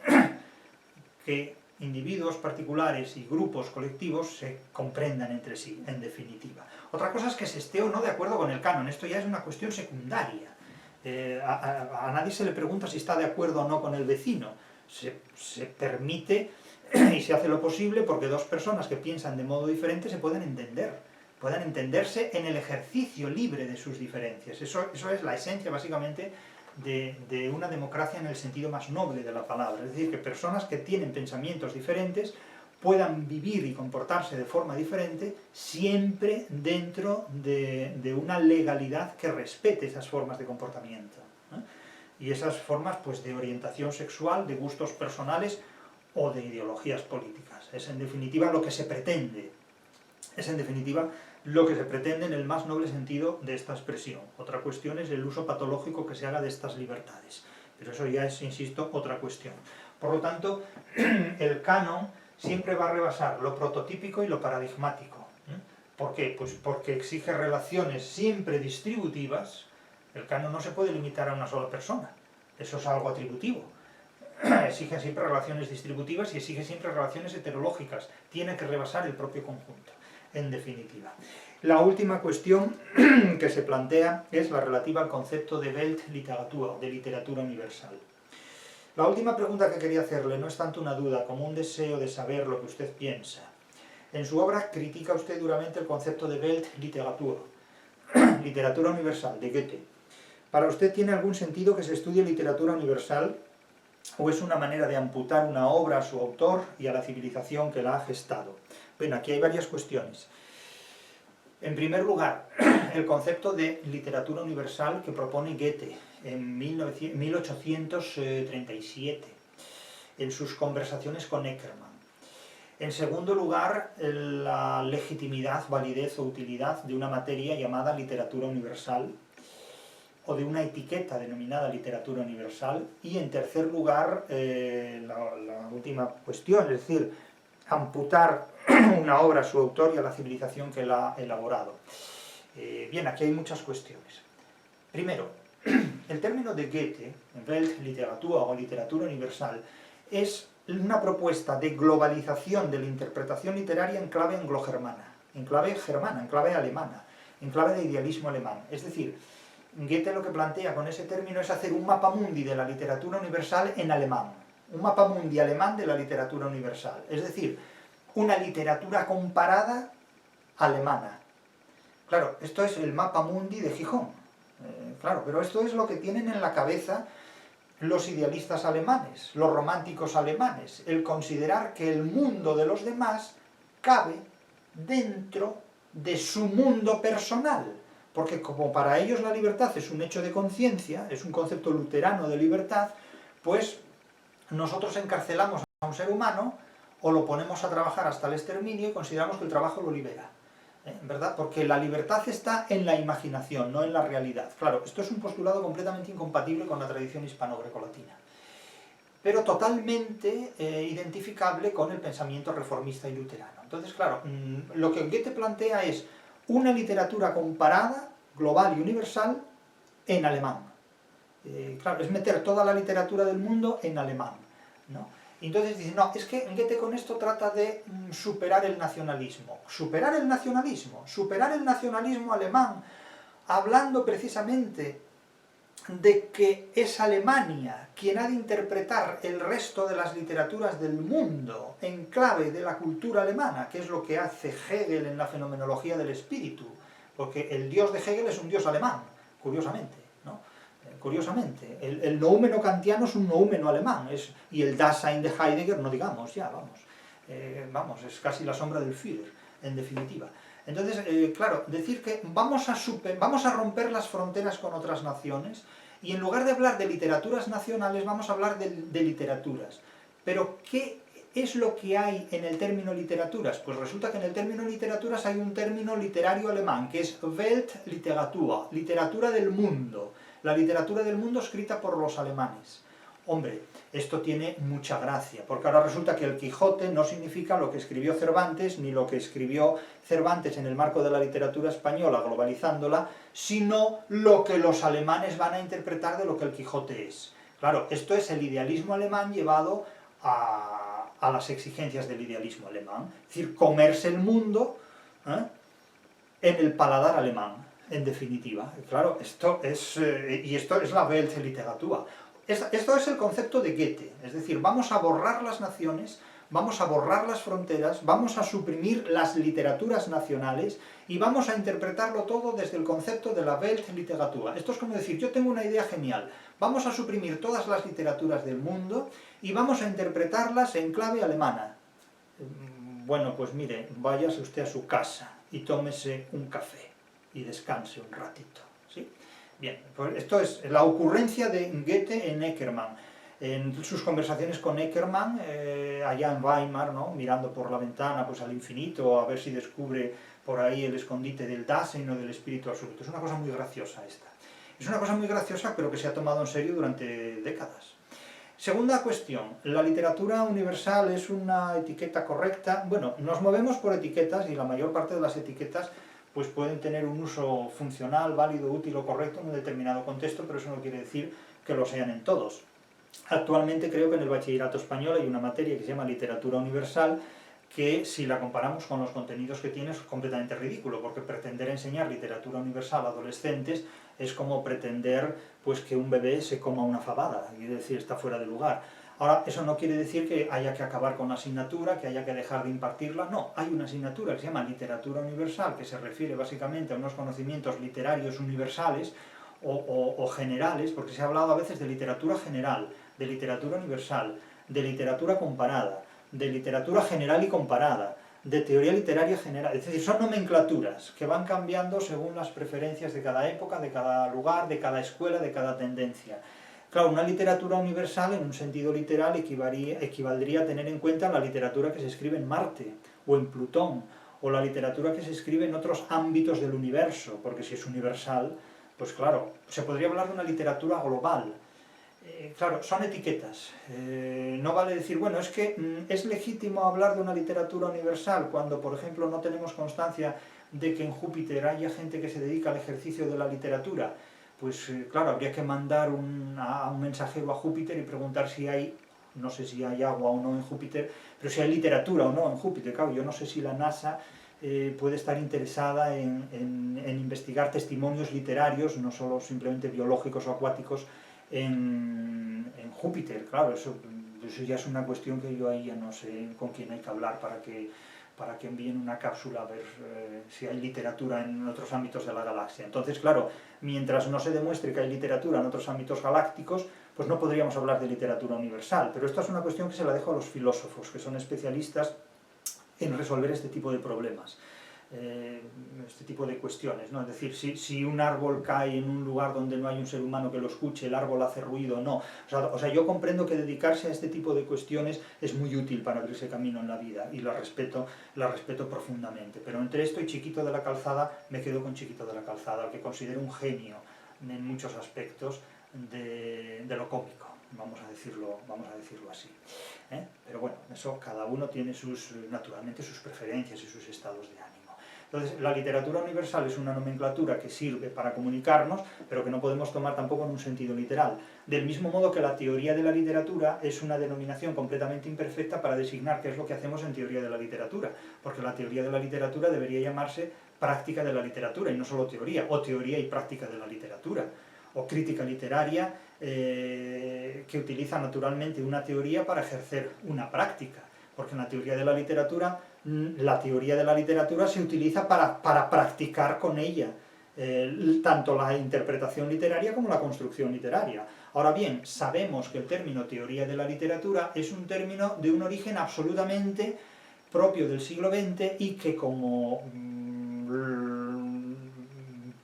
Speaker 1: que individuos particulares y grupos colectivos se comprendan entre sí, en definitiva. Otra cosa es que se esté o no de acuerdo con el canon, esto ya es una cuestión secundaria. A nadie se le pregunta si está de acuerdo o no con el vecino, se permite y se hace lo posible porque dos personas que piensan de modo diferente se puedan entenderse en el ejercicio libre de sus diferencias. Eso es la esencia, básicamente, de una democracia en el sentido más noble de la palabra. Es decir, que personas que tienen pensamientos diferentes puedan vivir y comportarse de forma diferente, siempre dentro de una legalidad que respete esas formas de comportamiento, ¿no? Y esas formas, pues, de orientación sexual, de gustos personales o de ideologías políticas. Es en definitiva lo que se pretende. Es en definitiva lo que se pretende en el más noble sentido de esta expresión. Otra cuestión es el uso patológico que se haga de estas libertades. Pero eso ya es, insisto, otra cuestión. Por lo tanto, el canon siempre va a rebasar lo prototípico y lo paradigmático. ¿Por qué? Pues porque exige relaciones siempre distributivas. El canon no se puede limitar a una sola persona. Eso es algo atributivo. Exige siempre relaciones distributivas y exige siempre relaciones heterológicas. Tiene que rebasar el propio conjunto, en definitiva. La última cuestión que se plantea es la relativa al concepto de Weltliteratur, de literatura universal. La última pregunta que quería hacerle no es tanto una duda como un deseo de saber lo que usted piensa. En su obra critica usted duramente el concepto de Weltliteratur, literatura universal, de Goethe. ¿Para usted tiene algún sentido que se estudie literatura universal o es una manera de amputar una obra a su autor y a la civilización que la ha gestado? Bueno, aquí hay varias cuestiones. En primer lugar, el concepto de literatura universal que propone Goethe en 1837, en sus conversaciones con Eckermann. En segundo lugar, la legitimidad, validez o utilidad de una materia llamada literatura universal, o de una etiqueta denominada literatura universal. Y en tercer lugar, la última cuestión, es decir, amputar una obra a su autor y a la civilización que la ha elaborado. Bien, aquí hay muchas cuestiones. Primero, el término de Goethe, Weltliteratur o literatura universal, es una propuesta de globalización de la interpretación literaria en clave anglo-germana, en clave germana, en clave alemana, en clave de idealismo alemán. Es decir, Goethe lo que plantea con ese término es hacer un mapa mundi de la literatura universal en alemán, un mapa mundi alemán de la literatura universal, es decir, una literatura comparada alemana. Claro, esto es el mapa mundi de Gijón, claro, pero esto es lo que tienen en la cabeza los idealistas alemanes, los románticos alemanes, el considerar que el mundo de los demás cabe dentro de su mundo personal. Porque como para ellos la libertad es un hecho de conciencia, es un concepto luterano de libertad, pues nosotros encarcelamos a un ser humano o lo ponemos a trabajar hasta el exterminio y consideramos que el trabajo lo libera. ¿Verdad? Porque la libertad está en la imaginación, no en la realidad. Claro, esto es un postulado completamente incompatible con la tradición hispano-grecolatina, pero totalmente identificable con el pensamiento reformista y luterano. Entonces, claro, lo que Goethe plantea es una literatura comparada, global y universal, en alemán. Claro, es meter toda la literatura del mundo en alemán, ¿no? Y entonces dice, no, es que Goethe con esto trata de superar el nacionalismo. ¿Superar el nacionalismo? Superar el nacionalismo alemán, hablando precisamente de que es Alemania quien ha de interpretar el resto de las literaturas del mundo en clave de la cultura alemana, que es lo que hace Hegel en la fenomenología del espíritu, porque el dios de Hegel es un dios alemán, curiosamente, ¿no? curiosamente. El noúmeno kantiano es un noúmeno alemán, y el Dasein de Heidegger, no digamos ya, vamos, es casi la sombra del Führer, en definitiva. Entonces, claro, decir que vamos a romper las fronteras con otras naciones, y en lugar de hablar de literaturas nacionales, vamos a hablar de literaturas. Pero, ¿qué es lo que hay en el término literaturas? Pues resulta que en el término literaturas hay un término literario alemán, que es Weltliteratur, literatura del mundo. La literatura del mundo escrita por los alemanes. Hombre, esto tiene mucha gracia, porque ahora resulta que el Quijote no significa lo que escribió Cervantes, ni lo que escribió Cervantes en el marco de la literatura española, globalizándola, sino lo que los alemanes van a interpretar de lo que el Quijote es. Claro, esto es el idealismo alemán llevado a las exigencias del idealismo alemán, es decir, comerse el mundo en el paladar alemán, en definitiva. Claro, esto es la Weltliteratur. Esto es el concepto de Goethe, es decir, vamos a borrar las naciones, vamos a borrar las fronteras, vamos a suprimir las literaturas nacionales y vamos a interpretarlo todo desde el concepto de la Weltliteratur. Esto es como decir, yo tengo una idea genial, vamos a suprimir todas las literaturas del mundo y vamos a interpretarlas en clave alemana. Bueno, pues mire, váyase usted a su casa y tómese un café y descanse un ratito, ¿sí? Bien, pues esto es la ocurrencia de Goethe en Eckermann. En sus conversaciones con Eckermann, allá en Weimar, ¿no?, mirando por la ventana pues, al infinito, a ver si descubre por ahí el escondite del Dasein o del espíritu absoluto. Es una cosa muy graciosa esta. Es una cosa muy graciosa, pero que se ha tomado en serio durante décadas. Segunda cuestión, ¿la literatura universal es una etiqueta correcta? Bueno, nos movemos por etiquetas y la mayor parte de las etiquetas pues pueden tener un uso funcional, válido, útil o correcto en un determinado contexto, pero eso no quiere decir que lo sean en todos. Actualmente creo que en el bachillerato español hay una materia que se llama literatura universal, que si la comparamos con los contenidos que tiene es completamente ridículo, porque pretender enseñar literatura universal a adolescentes es como pretender pues, que un bebé se coma una fabada, y decir, está fuera de lugar. Ahora, eso no quiere decir que haya que acabar con la asignatura, que haya que dejar de impartirla, no, hay una asignatura que se llama literatura universal, que se refiere básicamente a unos conocimientos literarios universales o generales, porque se ha hablado a veces de literatura general, de literatura universal, de literatura comparada, de literatura general y comparada, de teoría literaria general, es decir, son nomenclaturas que van cambiando según las preferencias de cada época, de cada lugar, de cada escuela, de cada tendencia. Claro, una literatura universal en un sentido literal equivaldría a tener en cuenta la literatura que se escribe en Marte o en Plutón, o la literatura que se escribe en otros ámbitos del universo, porque si es universal, pues claro, se podría hablar de una literatura global. Claro, son etiquetas. No vale decir, bueno, es que es legítimo hablar de una literatura universal cuando, por ejemplo, no tenemos constancia de que en Júpiter haya gente que se dedica al ejercicio de la literatura. Pues claro, habría que mandar a un mensajero a Júpiter y preguntar si hay, no sé si hay agua o no en Júpiter, pero si hay literatura o no en Júpiter. Claro, yo no sé si la NASA puede estar interesada en investigar testimonios literarios, no solo simplemente biológicos o acuáticos, en Júpiter. Claro, eso ya es una cuestión que yo ahí ya no sé con quién hay que hablar para que envíen una cápsula a ver si hay literatura en otros ámbitos de la galaxia. Entonces, claro, mientras no se demuestre que hay literatura en otros ámbitos galácticos, pues no podríamos hablar de literatura universal. Pero esto es una cuestión que se la dejo a los filósofos, que son especialistas en resolver este tipo de problemas, este tipo de cuestiones, ¿no? Es decir, si un árbol cae en un lugar donde no hay un ser humano que lo escuche, el árbol hace ruido o no. O sea, yo comprendo que dedicarse a este tipo de cuestiones es muy útil para abrirse camino en la vida, y la respeto profundamente. Pero entre esto y Chiquito de la Calzada, me quedo con Chiquito de la Calzada, al que considero un genio en muchos aspectos de lo cómico. Vamos a decirlo así. Pero bueno, eso cada uno tiene naturalmente sus preferencias y sus estados de ánimo. Entonces, la literatura universal es una nomenclatura que sirve para comunicarnos, pero que no podemos tomar tampoco en un sentido literal. Del mismo modo que la teoría de la literatura es una denominación completamente imperfecta para designar qué es lo que hacemos en teoría de la literatura, porque la teoría de la literatura debería llamarse práctica de la literatura, y no solo teoría, o teoría y práctica de la literatura, o crítica literaria, que utiliza naturalmente una teoría para ejercer una práctica, porque en la teoría de la literatura se utiliza para practicar con ella. tanto la interpretación literaria como la construcción literaria. Ahora bien, sabemos que el término teoría de la literatura es un término de un origen absolutamente propio del siglo XX y que como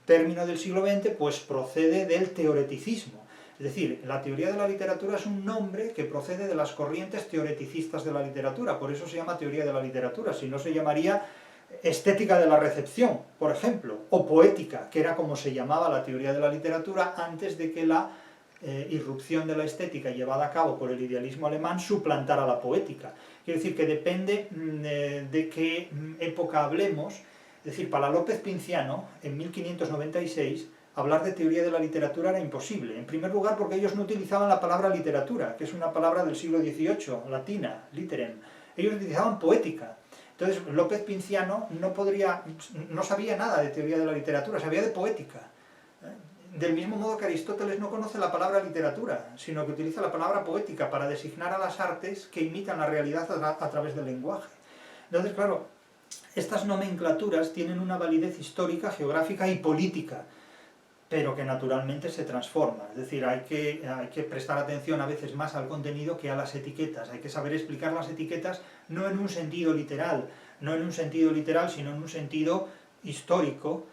Speaker 1: término del siglo XX pues procede del teoreticismo. Es decir, la teoría de la literatura es un nombre que procede de las corrientes teoreticistas de la literatura, por eso se llama teoría de la literatura, si no se llamaría estética de la recepción, por ejemplo, o poética, que era como se llamaba la teoría de la literatura antes de que la irrupción de la estética llevada a cabo por el idealismo alemán suplantara la poética. Quiere decir que depende de qué época hablemos. Es decir, para López Pinciano, en 1596, hablar de teoría de la literatura era imposible. En primer lugar porque ellos no utilizaban la palabra literatura, que es una palabra del siglo XVIII, latina, literem. Ellos utilizaban poética. Entonces López Pinciano no sabía nada de teoría de la literatura, sabía de poética. Del mismo modo que Aristóteles no conoce la palabra literatura, sino que utiliza la palabra poética para designar a las artes que imitan la realidad a través del lenguaje. Entonces, claro, estas nomenclaturas tienen una validez histórica, geográfica y política, pero que naturalmente se transforma. Es decir, hay que prestar atención a veces más al contenido que a las etiquetas. Hay que saber explicar las etiquetas no en un sentido literal, sino en un sentido histórico,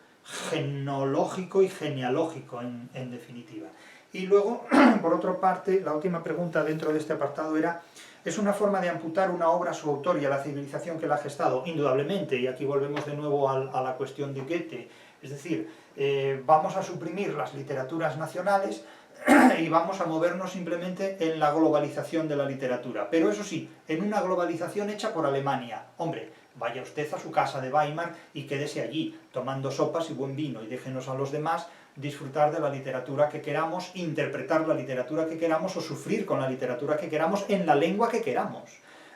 Speaker 1: genológico y genealógico, en definitiva. Y luego, por otra parte, la última pregunta dentro de este apartado era: ¿es una forma de amputar una obra a su autor y a la civilización que la ha gestado? Indudablemente, y aquí volvemos de nuevo a la cuestión de Goethe. Es decir, vamos a suprimir las literaturas nacionales y vamos a movernos simplemente en la globalización de la literatura. Pero eso sí, en una globalización hecha por Alemania. Hombre, vaya usted a su casa de Weimar y quédese allí, tomando sopas y buen vino, y déjenos a los demás disfrutar de la literatura que queramos, interpretar la literatura que queramos o sufrir con la literatura que queramos en la lengua que queramos.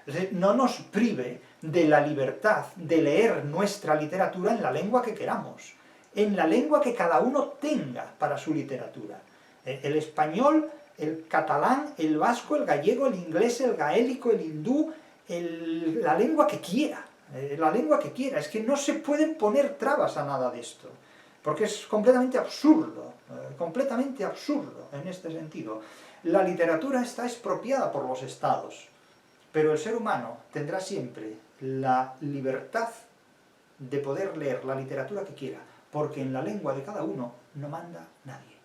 Speaker 1: Es decir, no nos prive de la libertad de leer nuestra literatura en la lengua que queramos, en la lengua que cada uno tenga para su literatura. El español, el catalán, el vasco, el gallego, el inglés, el gaélico, el hindú, la lengua que quiera. La lengua que quiera. Es que no se pueden poner trabas a nada de esto, porque es completamente absurdo en este sentido. La literatura está expropiada por los estados, pero el ser humano tendrá siempre la libertad de poder leer la literatura que quiera, porque en la lengua de cada uno no manda nadie.